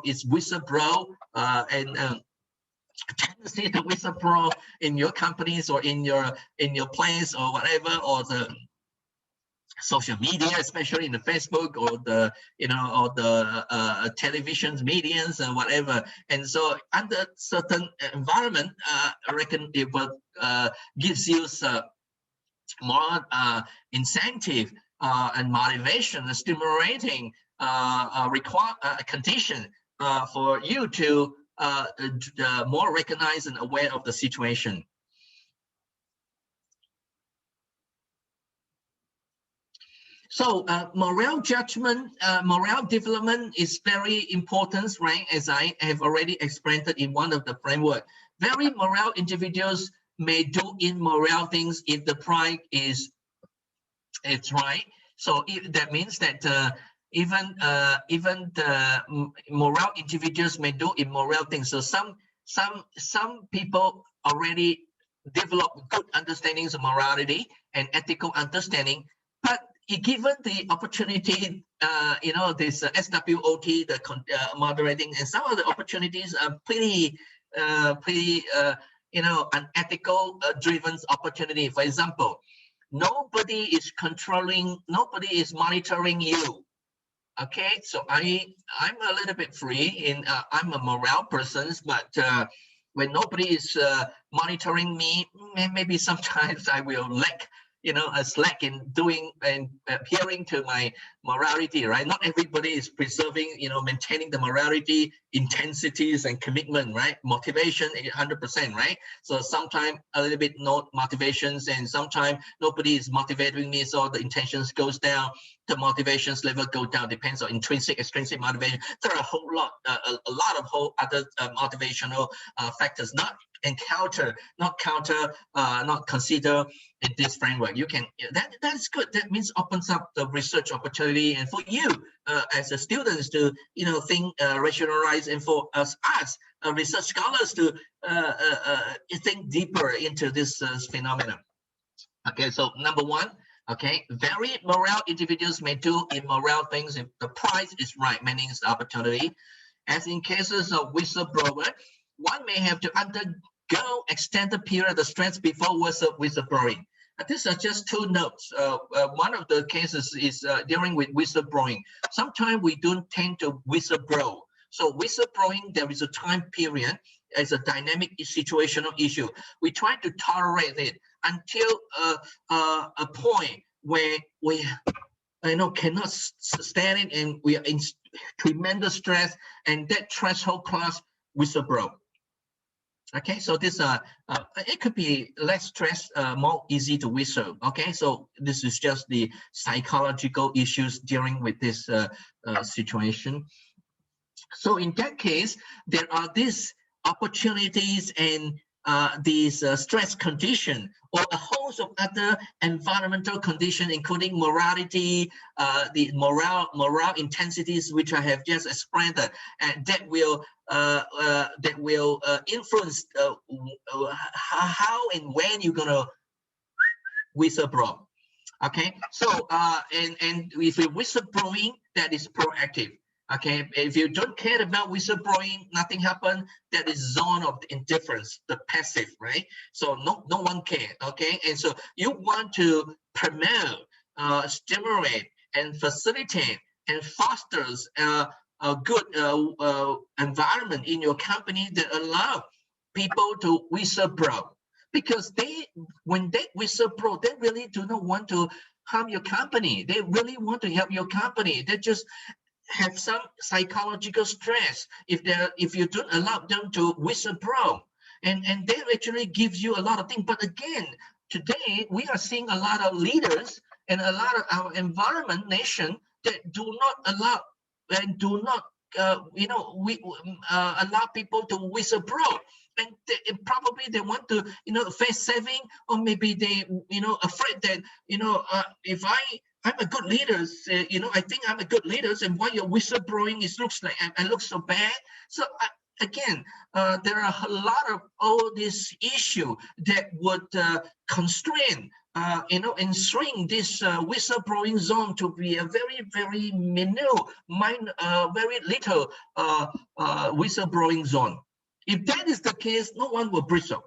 is whistleblow and tendency to whistleblow in your companies or in your place or whatever, or the social media, especially in the Facebook or the televisions, medias, and whatever. And so under certain environment, I reckon it will gives you more incentive and motivation, stimulating condition for you to more recognize and aware of the situation. So morale judgment, morale development is very important, right? As I have already explained it in one of the framework. Very morale individuals may do immoral things if the price is right. So that means that even the moral individuals may do immoral things. So some people already develop good understandings of morality and ethical understanding, but given the opportunity, this SWOT, the moderating, and some of the opportunities are pretty unethical driven opportunity. For example, nobody is monitoring you. Okay, so I'm a little bit free in I'm a morale person, but when nobody is monitoring me, maybe sometimes I will lack a slack in doing and adhering to my morality, right? Not everybody is preserving, maintaining the morality, intensities and commitment, right? Motivation 100%, right? So sometimes a little bit no motivations, and sometimes nobody is motivating me, so the intentions goes down, the motivations level go down, depends on intrinsic, extrinsic motivation. There are a whole lot, a lot of whole other motivational factors not consider in this framework. You can that's good. That means opens up the research opportunity, and for you as a students to think, rationalize, and for us research scholars to think deeper into this phenomenon. Okay, so number one. Okay, very moral individuals may do immoral things if the price is right, meaning it's the opportunity. As in cases of whistleblower, one may have to undergo extended period of stress before whistleblowing. These are just two notes. One of the cases is dealing with whistleblowing. Sometimes we don't tend to whistleblow. So whistleblowing, there is a time period as a dynamic situational issue. We try to tolerate it until a point where we cannot stand it, and we are in tremendous stress, and that threshold class whistleblow. Okay, so this it could be less stress, more easy to whistle. Okay, so this is just the psychological issues dealing with this situation. So in that case, there are these opportunities and these stress condition, or a host of other environmental conditions, including morality, the moral intensities, which I have just explained, and that will influence how and when you're gonna whistleblow. Okay, so and if you're whistleblowing, that is proactive. Okay, if you don't care about whistleblowing, nothing happened, that is zone of indifference, the passive, right? So no one care. Okay, and so you want to promote, stimulate, and facilitate and fosters a good environment in your company that allow people to whistleblow, because when they whistleblow, they really do not want to harm your company. They really want to help your company. They just have some psychological stress if you don't allow them to whistleblow, and they actually gives you a lot of things. But again, today we are seeing a lot of leaders and a lot of our environment nation that do not allow and do not allow people to whistleblow, and probably they want to face saving, or maybe they afraid that if I'm a good leader, I think I'm a good leader, and why you're whistleblowing, it looks like I look so bad. So again, there are a lot of all these issues that would constrain, and shrink this whistleblowing zone to be a very, very very little whistleblowing zone. If that is the case, no one will whistle.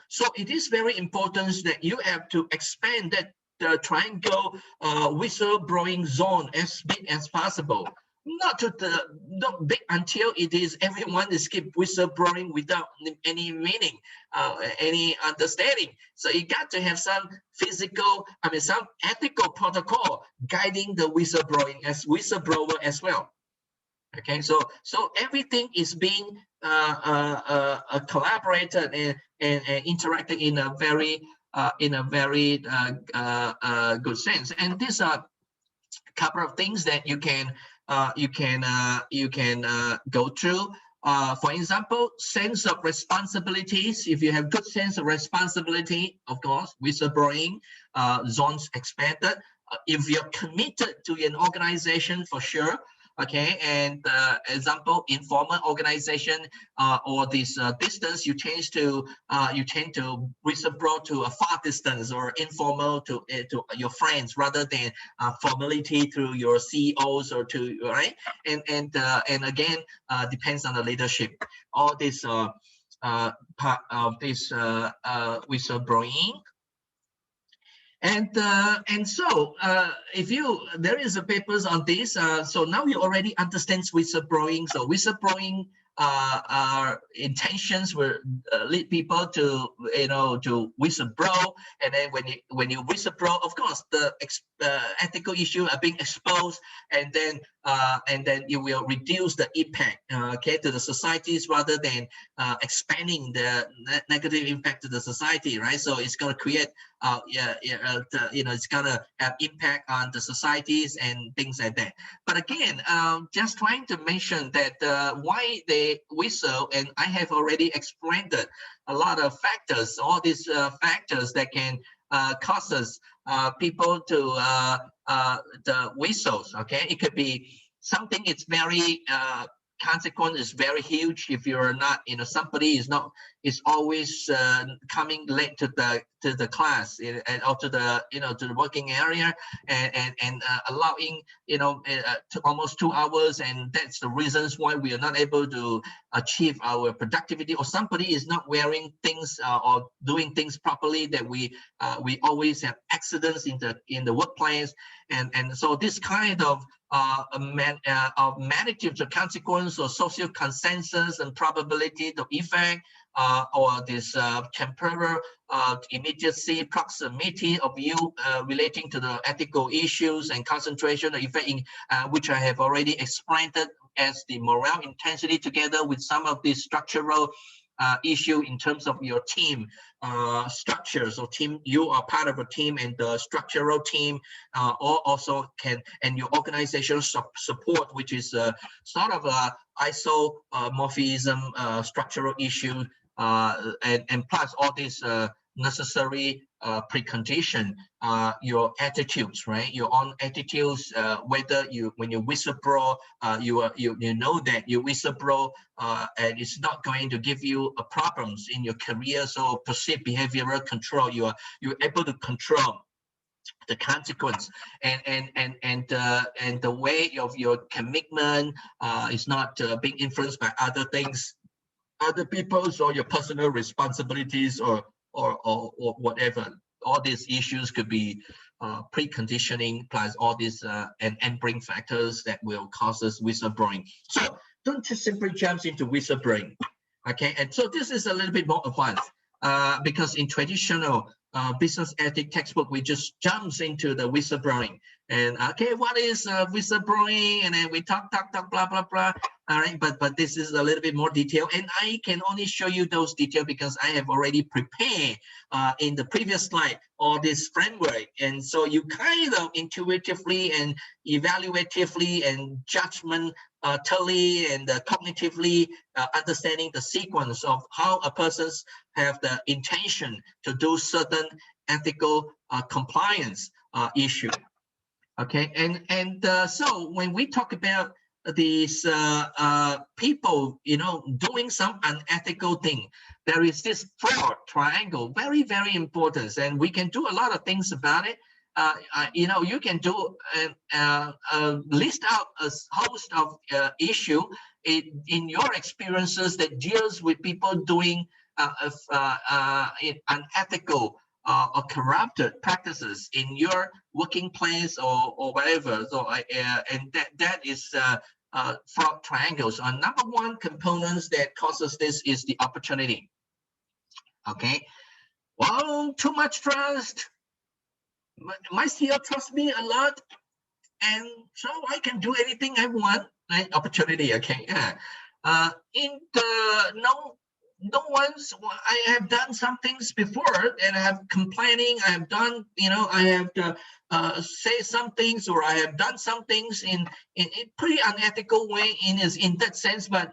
So it is very important that you have to expand that triangle whistleblowing zone as big as possible. Not big until it is everyone is keep whistleblowing without any meaning, any understanding. So you got to have some some ethical protocol guiding the whistleblower as well. Okay, so everything is being collaborated and interacting in a very good sense. And these are a couple of things that you can go through. For example, sense of responsibilities. If you have good sense of responsibility, of course, whistleblowing zones expanded. If you're committed to an organization, for sure. Okay, and example, informal organization or this distance, you tend to whistleblow to a far distance, or informal to your friends rather than formality through your CEOs or to right. And again, depends on the leadership. All this part of this whistleblowing. And so if there is a papers on this, so now you already understand whistleblowing. So whistleblowing intentions will lead people to to whistleblow, and then when you whistleblow, of course the ethical issue are being exposed, and then you will reduce the impact to the societies rather than expanding the negative impact to the society, right? So it's going to create it's gonna have impact on the societies and things like that. But again, just trying to mention that why they whistle, and I have already explained it, a lot of factors, all these factors that can cause us people to the whistles. Okay, it could be something. It's very consequence is very huge. If you're not, somebody is always coming late to the class and or to the to the working area, and allowing to almost 2 hours, and that's the reasons why we are not able to achieve our productivity, or somebody is not wearing things or doing things properly, that we always have accidents in the workplace, and so this kind of magnitude of consequence or social consensus and probability of effect, or this temporal immediacy, proximity of you relating to the ethical issues and concentration of effect, which I have already explained it as the morale intensity, together with some of these structural issue in terms of your team structure. So team, you are part of a team, and the structural team also can, and your organizational support, which is sort of a isomorphism structural issue, and plus all these necessary precondition, your attitudes, right? Your own attitudes, whether when you whistleblow, you know that you whistleblow and it's not going to give you problems in your career. So perceived behavioral control, you're able to control the consequence, and the way of your commitment is not being influenced by other things, other people's, or your personal responsibilities, or whatever. All these issues could be preconditioning, plus all these and bring factors that will cause us whistleblowing. So don't just simply jump into whistleblowing. Okay, and so this is a little bit more advanced because in traditional business ethics textbook, we just jumps into the whistleblowing. And okay, what is whistleblowing? And then we talk, blah, blah, blah. All right, but this is a little bit more detail, and I can only show you those details because I have already prepared in the previous slide all this framework, and so you kind of intuitively and evaluatively and judgmentally and cognitively understanding the sequence of how a person's have the intention to do certain ethical compliance issue. Okay, and so when we talk about these people, you know, doing some unethical thing, there is this fraud triangle, very, very important, and we can do a lot of things about it. You know, you can do list out a host of issue in your experiences that deals with people doing unethical or corrupted practices in your working place or whatever. So and that is fraud triangles. Number one components that causes this is the opportunity. Okay, well, too much trust. My CEO trusts me a lot, and so I can do anything I want. Right? Opportunity. Okay, yeah. In the no one's, I have done some things before and I have complaining, I have done, you know, I have to say some things, or I have done some things in pretty unethical way in that sense, but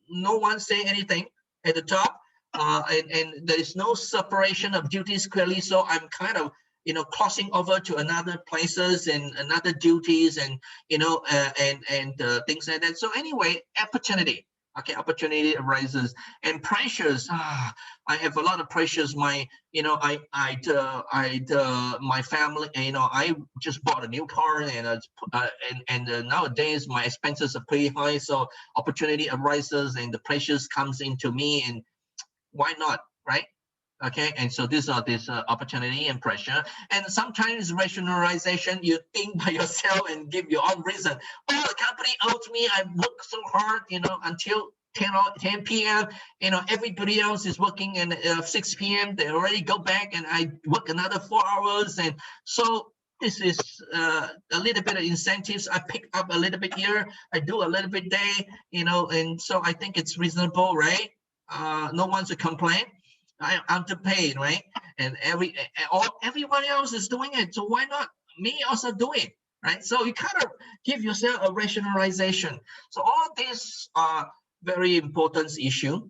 no one say anything at the top, and there is no separation of duties clearly, so I'm kind of, you know, crossing over to another places and another duties, and you know, and things like that. So anyway, opportunity. Okay, opportunity arises, and pressures. I have a lot of pressures. My, you know, my family. You know, I just bought a new car, and nowadays my expenses are pretty high. So opportunity arises, and the pressures comes into me, and why not, right? Okay, and so these are this opportunity and pressure, and sometimes rationalization. You think by yourself and give your own reason. Well, the company owes me. I worked so hard, you know, until 10 p.m. You know, everybody else is working, and 6 p.m. they already go back, and I work another 4 hours, and so this is a little bit of incentives. I pick up a little bit here, I do a little bit there, you know, and so I think it's reasonable, right? No one's to complain. I'm underpaid, right? And everyone else is doing it, so why not me also do it, right? So you kind of give yourself a rationalization. So all these are very important issue.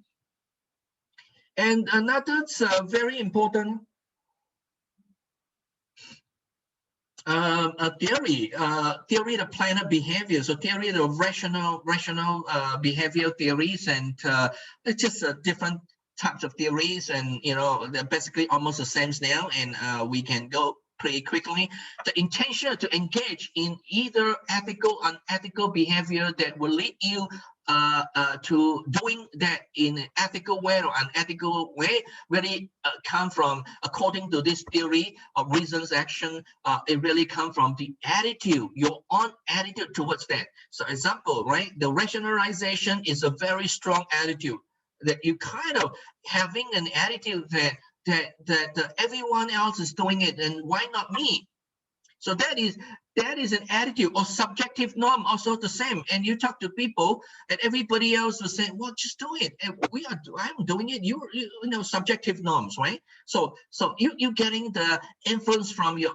And another very important theory of planner behavior. So theory of rational behavior theories, and it's just different types of theories, and you know, they're basically almost the same now, and we can go pretty quickly. The intention to engage in either ethical or unethical behavior that will lead you to doing that in an ethical way or unethical way really come from, according to this theory of reasons action, it really comes from the attitude, your own attitude towards that. So example, right, the rationalization is a very strong attitude, that you kind of having an attitude that everyone else is doing it, and why not me? So that is an attitude. Or subjective norm, also the same. And you talk to people, and everybody else will say, "Well, just do it." And I'm doing it. You know, subjective norms, right? So you getting the influence from your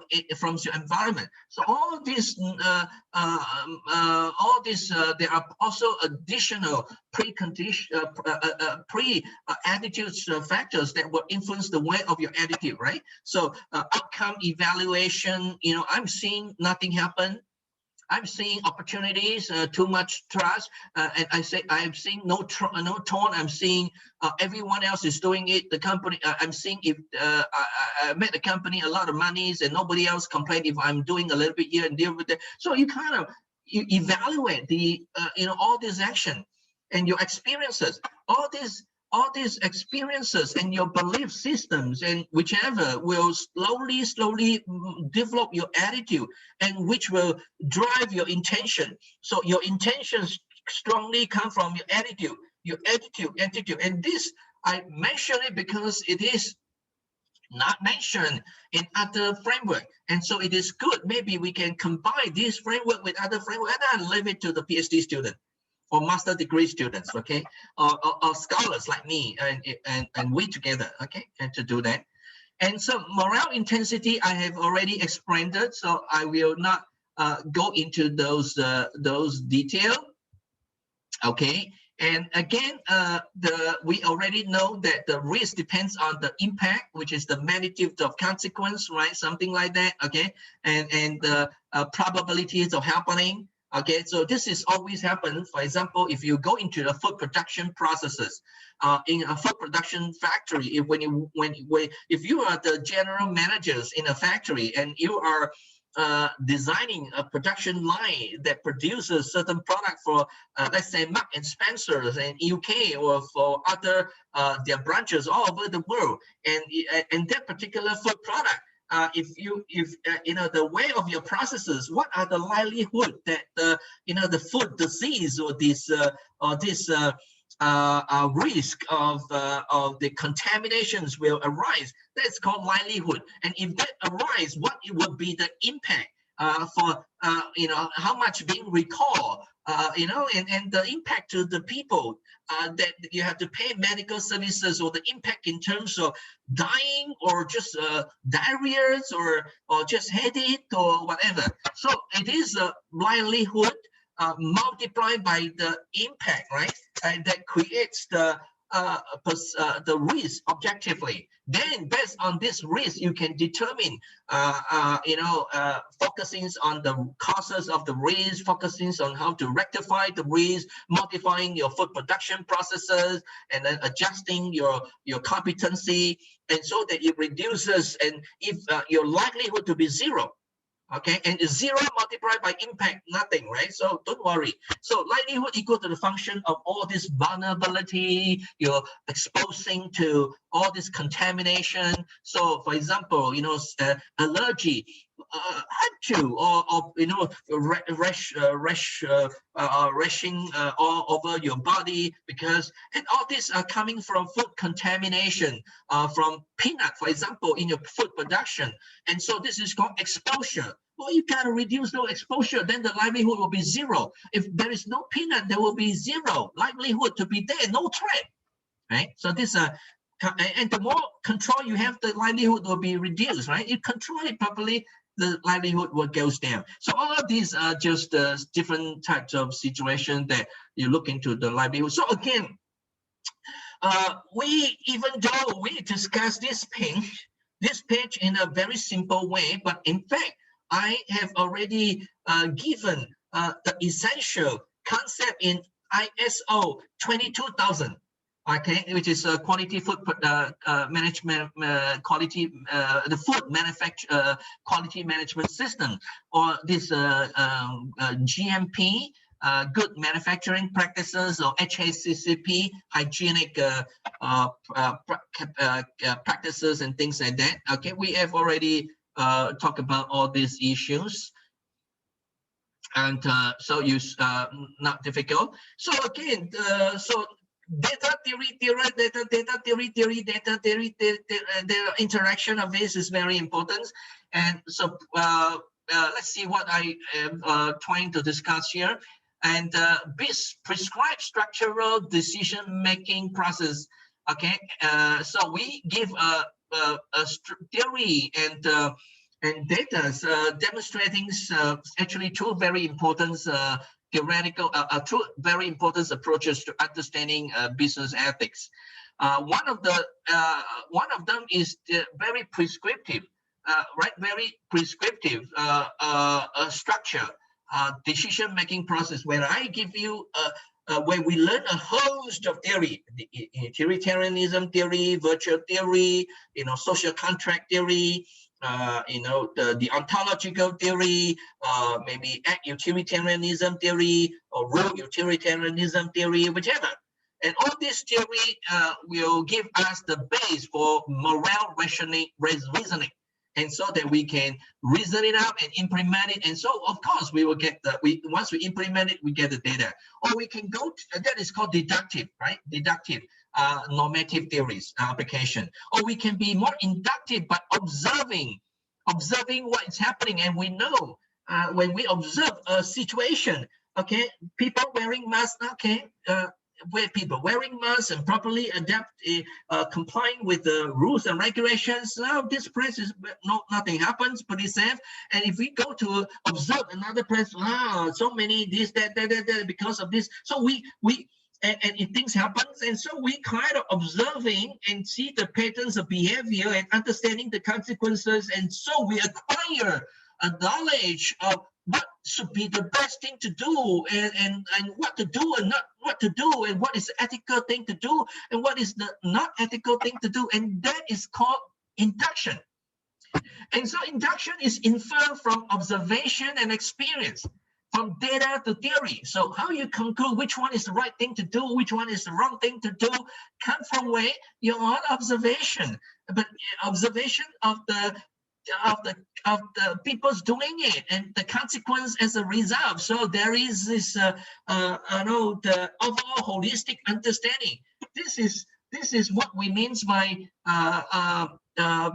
environment. So all this, there are also additional attitudes factors that will influence the way of your attitude, right? So outcome evaluation. You know, I'm seeing nothing happen. I'm seeing opportunities, too much trust, and I'm seeing no tone. I'm seeing everyone else is doing it. The company, I'm seeing if I made the company a lot of monies, and nobody else complain if I'm doing a little bit here and deal with it. So you kind of evaluate the you know, all this action and your experiences, all these experiences and your belief systems, and whichever will slowly develop your attitude, and which will drive your intention. So your intentions strongly come from your attitude, and this, I mention it because it is not mentioned in other framework. And so it is good. Maybe we can combine this framework with other framework and then leave it to the PhD student or master degree students, okay, or scholars like me and we together, okay, and to do that. And so morale intensity, I have already explained it, so I will not go into those details. Okay, and again, we already know that the risk depends on the impact, which is the magnitude of consequence, right? Something like that. Okay, and the probabilities of happening. Okay, so this is always happen. For example, if you go into the food production processes, in a food production factory, if you are the general managers in a factory and you are designing a production line that produces certain product for, let's say, Mark and Spencer's in UK or for other their branches all over the world, and that particular food product, if you know the way of your processes, what are the likelihood that the food disease or this risk of the contaminations will arise? That's called likelihood. And if that arise, what it would be the impact for how much being recalled, and the impact to the people that you have to pay medical services, or the impact in terms of dying or just diarrhea or just headache or whatever. So it is a likelihood multiplied by the impact, right? And that creates the risk objectively. Then based on this risk, you can determine, focusing on the causes of the risk, focusing on how to rectify the risk, modifying your food production processes, and then adjusting your competency, and so that it reduces, and if your likelihood to be zero. Okay, and zero multiplied by impact, nothing, right? So don't worry. So likelihood equal to the function of all this vulnerability, you're exposing to all this contamination. So for example, allergy, rashing all over your body, because, and all these are coming from food contamination, from peanut, for example, in your food production. And so this is called exposure. Well, you gotta reduce no exposure, then the likelihood will be zero. If there is no peanut, there will be zero likelihood to be there, no threat, right? So this and the more control you have, the likelihood will be reduced, right? You control it properly, the likelihood will goes down. So all of these are just different types of situations that you look into the likelihood. So again, even though we discuss this page in a very simple way, but in fact, I have already given the essential concept in ISO 22000. Okay, which is quality food management, quality the food manufacture quality management system, or this GMP, good manufacturing practices, or HACCP, hygienic practices and things like that. Okay, we have already talked about all these issues. And so not difficult. So again, data theory, the interaction of this is very important. And so let's see what I am trying to discuss here. And prescribed structural decision-making process. Okay, so we give a theory and data demonstrating actually two very important theoretical, two very important approaches to understanding business ethics. One of them is very prescriptive, right? Very prescriptive structure, decision-making process, where I give you where we learn a host of theory, the utilitarianism theory, virtue theory, social contract theory, the ontological theory, maybe act utilitarianism theory, or rule utilitarianism theory, whichever. And all this theory will give us the base for morale reasoning, and so that we can reason it out and implement it. And so, of course, we will get once we implement it, we get the data. Or we can go to, that is called deductive, right? Deductive. normative theories application. Or we can be more inductive by observing what is happening. And we know when we observe a situation, okay, people wearing masks, okay, where people wearing masks and properly complying with the rules and regulations. Now this place is nothing happens, pretty safe. And if we go to observe another place, so many this, that, because of this. So and if things happen, and so we kind of observing and see the patterns of behavior and understanding the consequences, and so we acquire a knowledge of what should be the best thing to do, and what to do and not what to do, and what is the ethical thing to do and what is the not ethical thing to do, and that is called induction. And so induction is inferred from observation and experience, from data to theory. So how you conclude which one is the right thing to do, which one is the wrong thing to do, comes from where your own observation, but observation of the people's doing it and the consequence as a result. So there is this the overall holistic understanding. This is what we mean by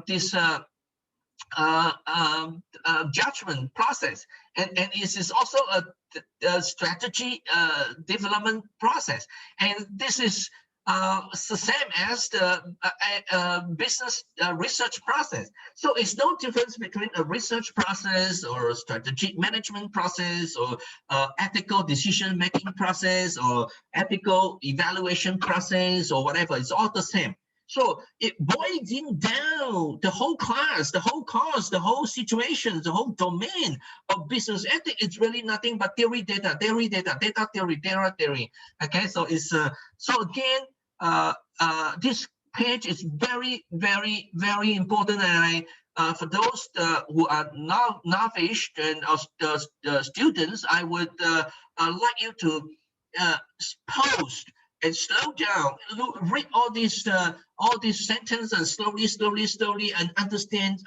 this judgment process, and it is also a strategy development process, and this is the same as the business research process. So it's no difference between a research process or a strategic management process or ethical decision-making process or ethical evaluation process or whatever. It's all the same. So it boiling down the whole class, the whole course, the whole situation, the whole domain of business ethics. It's really nothing but theory, data, theory, data, data, theory, data, theory. Okay, so it's so again, this page is very, very, very important. And for those who are novice and students, I would like you to pause and slow down, read all these sentences slowly, and understand.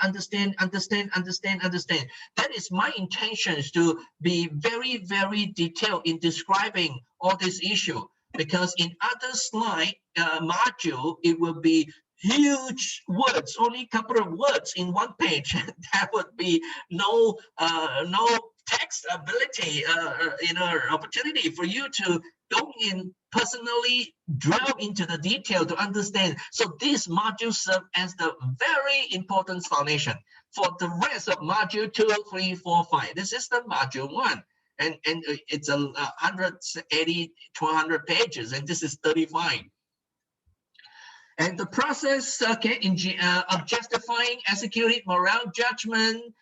That is my intention, is to be very, very detailed in describing all this issue, because in other slide module, it will be huge words, only a couple of words in one page. That would be no text ability, opportunity for you to go in personally, drill into the detail to understand. So this module serves as the very important foundation for the rest of module 2, 3, 4, 5. This is the module 1. And it's 180 to 100 pages, and this is 35. And the process, okay, of justifying executing moral judgment.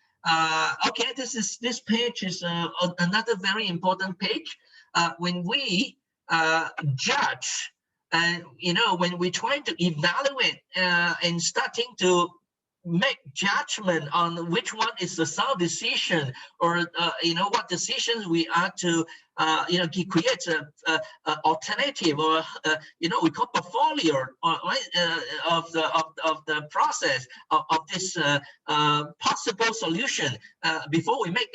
Okay, this page is another very important page. When we judge, and when we try to evaluate and starting to make judgment on which one is the sound decision, or what decisions we are to create a alternative, or we call portfolio, of the process of this possible solution before we make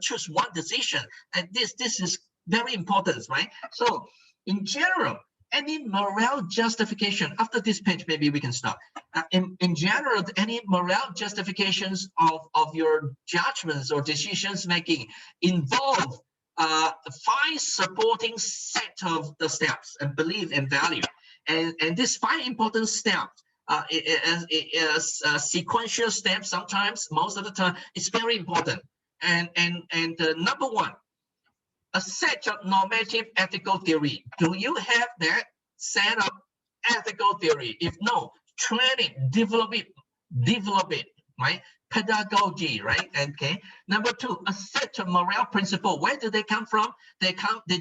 choose one decision. And this is very important, right? So in general, any moral justification, after this page, maybe we can stop. In general, any moral justifications of your judgments or decisions making involve 5 supporting set of the steps and belief and value. And these 5 important steps, sequential steps, sometimes, most of the time, it's very important. And number 1, a set of normative ethical theory. Do you have that set of ethical theory? If no, train it, develop it, right? Pedagogy, right? Okay. Number 2, a set of moral principle. Where do they come from? They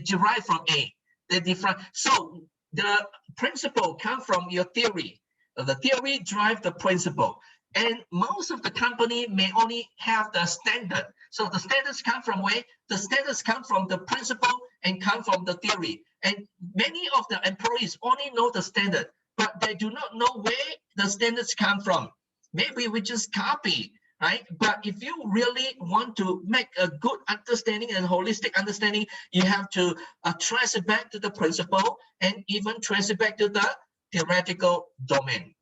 derive from A. They different. So the principle come from your theory. The theory drive the principle. And most of the company may only have the standard. So the standards come from where? The standards come from the principle and come from the theory. And many of the employees only know the standard, but they do not know where the standards come from. Maybe we just copy, right? But if you really want to make a good understanding and holistic understanding, you have to trace it back to the principle, and even trace it back to the theoretical domain.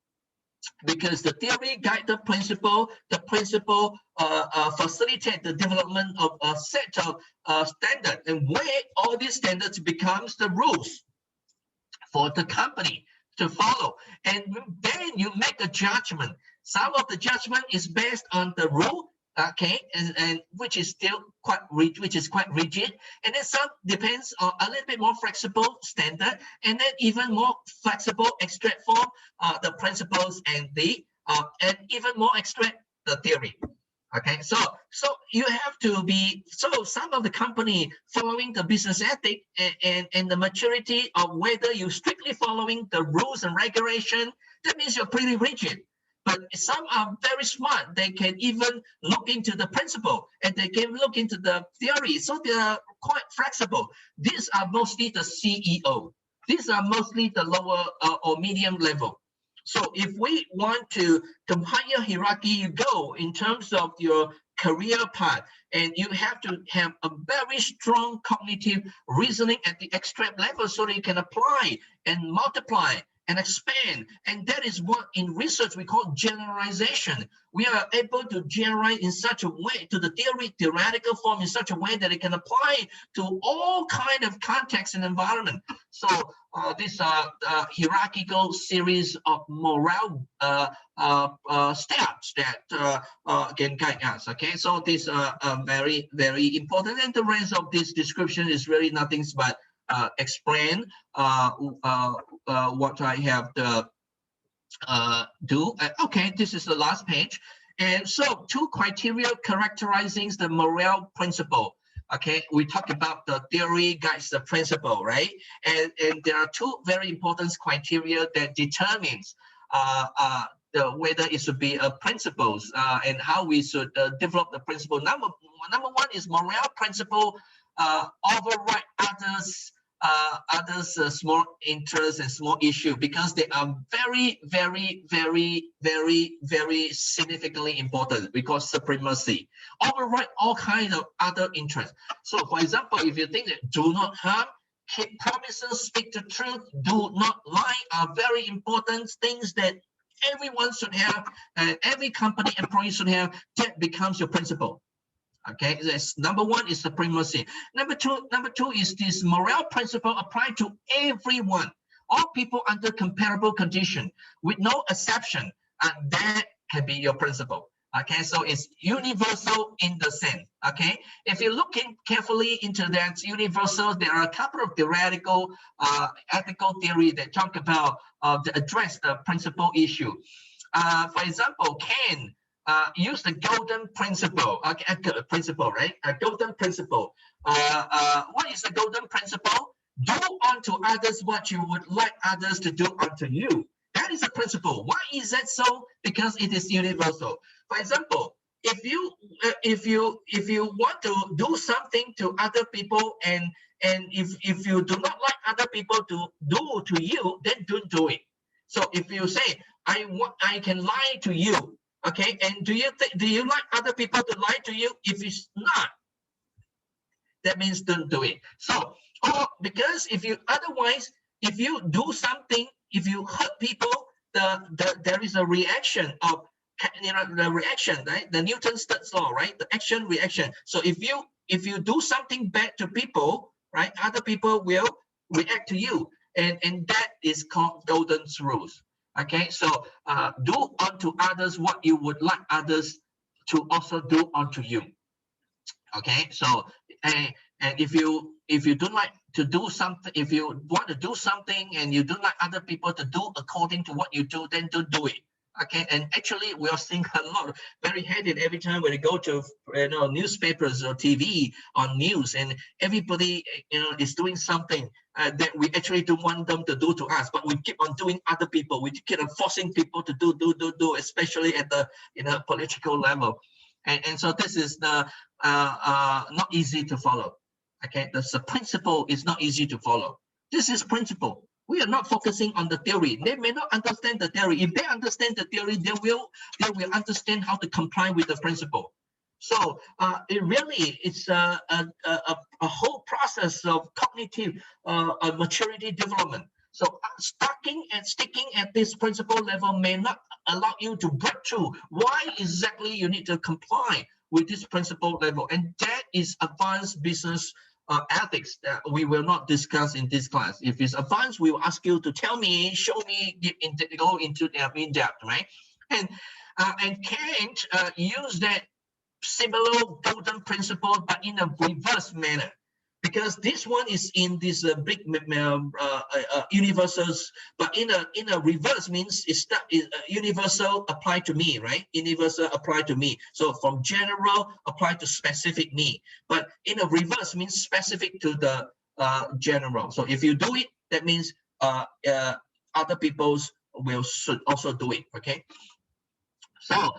Because the theory guide the principle facilitate the development of a set of standards, and where all these standards becomes the rules for the company to follow. And then you make a judgment. Some of the judgment is based on the rule, okay, and which is still quite rigid, and then some depends on a little bit more flexible standard, and then even more flexible extract form the principles and the and even more extract the theory. Okay, so you have to be, so some of the company following the business ethic and the maturity of whether you strictly following the rules and regulation, that means you're pretty rigid. But some are very smart. They can even look into the principle and they can look into the theory. So they are quite flexible. These are mostly the CEO. These are mostly the lower or medium level. So if we want to higher hierarchy you go in terms of your career path, and you have to have a very strong cognitive reasoning at the extract level so that you can apply and multiply and expand. And that is what in research we call generalization. We are able to generalize in such a way to the theoretical form in such a way that it can apply to all kind of context and environment. So these are hierarchical series of morale steps that can guide us. Okay, so these are very, very important. And the rest of this description is really nothing but explain what I have to do. Okay, this is the last page. And so 2 criteria characterizing the morale principle. Okay, we talk about the theory guides the principle, right? And there are 2 very important criteria that determines whether it should be principles and how we should develop the principle. Number 1 is morale principle override others small interests and small issue, because they are very, very, very, very, very significantly important, because supremacy override all kinds of other interests. So for example, if you think that do not harm, keep promises, speak the truth, do not lie are very important things that everyone should have and every company employee should have, that becomes your principle. Okay, that's number 1 is supremacy. Number two is this morale principle applied to everyone, all people under comparable condition with no exception, and that can be your principle. Okay, so it's universal in the sense. Okay, if you look in carefully into that universal, there are a couple of theoretical ethical theory that talk about to address the principle issue. For example, Kant use the golden principle. Okay, principle, right? A golden principle. What is the golden principle? Do unto others what you would like others to do unto you. That is a principle. Why is that so? Because it is universal. For example, if you want to do something to other people, and if you do not like other people to do to you, then don't do it. So if you say I can lie to you. Okay, and do you like other people to lie to you? If it's not, that means don't do it. So, because if you otherwise, if you do something, if you hurt people, there is a reaction of, you know, the reaction, right? The Newton's third law, right? The action reaction. So if you do something bad to people, right, other people will react to you, and that is called Golden's rules. Okay, so do unto others what you would like others to also do unto you. Okay, so and if you don't like to do something, if you want to do something and you don't like other people to do according to what you do, then don't do it. Okay, and actually we are seeing a lot very headed every time when we go to newspapers or TV on news, and everybody is doing something that we actually don't want them to do to us, but we keep on doing other people. We keep on forcing people to do, especially at the political level, and so this is the not easy to follow. Okay, the principle is not easy to follow. This is principle. We are not focusing on the theory. They may not understand the theory. If they understand the theory, they will understand how to comply with the principle. So it really is a whole process of cognitive maturity development. So sticking at this principle level may not allow you to break through. Why exactly you need to comply with this principle level? And that is advanced business ethics that we will not discuss in this class. If it's advanced, we will ask you to tell me, show me, go into in depth, right? And Kant used that similar golden principle, but in a reverse manner, because this one is in this big universals, but in a reverse means it's that universal apply to me, right? Universal apply to me. So from general apply to specific me, but in a reverse means specific to the general. So if you do it, that means other people's should also do it. Okay. So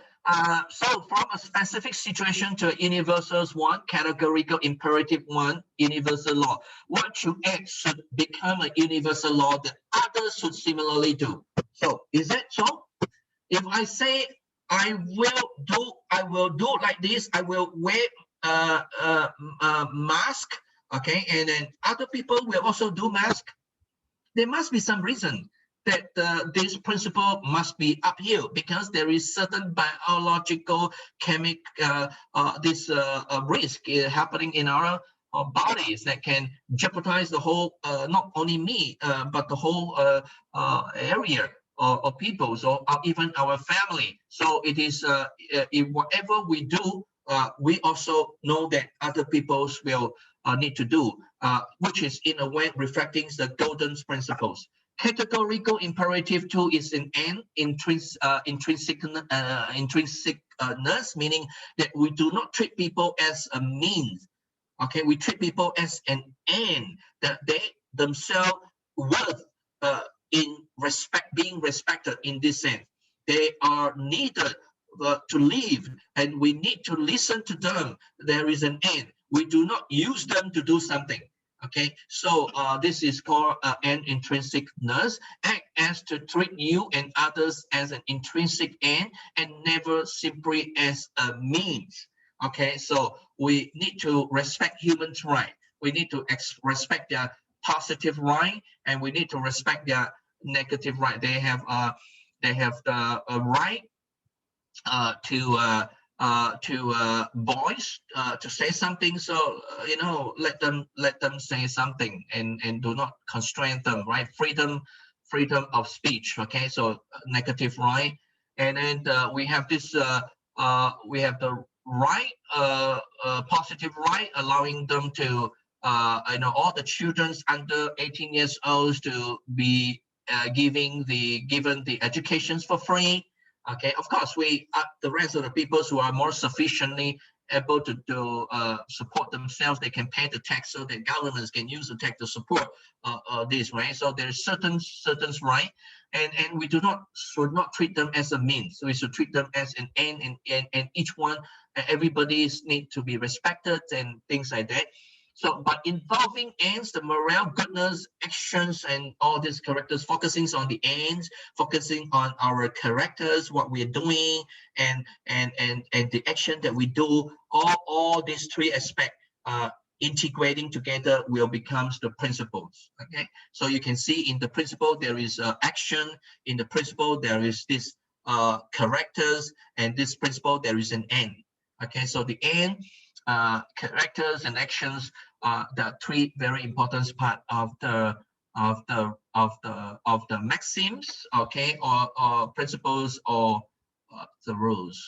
from a specific situation to a universals one, categorical imperative one, universal law. What should act should become a universal law that others should similarly do. So is that so? If I say I will do like this, I will wear a mask, okay, and then other people will also do mask. There must be some reason that this principle must be upheld, because there is certain biological chemical risk happening in our bodies that can jeopardize the whole, not only me, but the whole area of people, so even our family. So it is in whatever we do, we also know that other people's will need to do, which is in a way reflecting the golden principles. Categorical imperative two is an end, intrinsicness, meaning that we do not treat people as a means. Okay, we treat people as an end, that they themselves worth in being respected in this sense. They are needed to live, and we need to listen to them. There is an end. We do not use them to do something. Okay, so this is called an intrinsicness. Act as to treat you and others as an intrinsic end and never simply as a means. Okay, so we need to respect humans' right. We need to respect their positive right, and we need to respect their negative right. They have the right to voice, to say something. So let them say something, and do not constrain them, right? Freedom of speech. Okay, so negative right. And then we have this we have the right, positive right, allowing them to all the children under 18 years old to be given the educations for free. Okay, of course, the rest of the people who are more sufficiently able to support themselves, they can pay the tax, so that governments can use the tax to support this, right? So there's certain right, and we should not treat them as a means. So we should treat them as an end, and each one, everybody need to be respected and things like that. So, but involving ends, the morale, goodness, actions, and all these characters, focusing on the ends, focusing on our characters, what we're doing, and the action that we do, all these three aspects integrating together will becomes the principles. Okay, so you can see in the principle there is action, in the principle there is this characters, and this principle there is an end. Okay, so the end, characters, and actions are the three very important part of the maxims, okay, or principles, or the rules.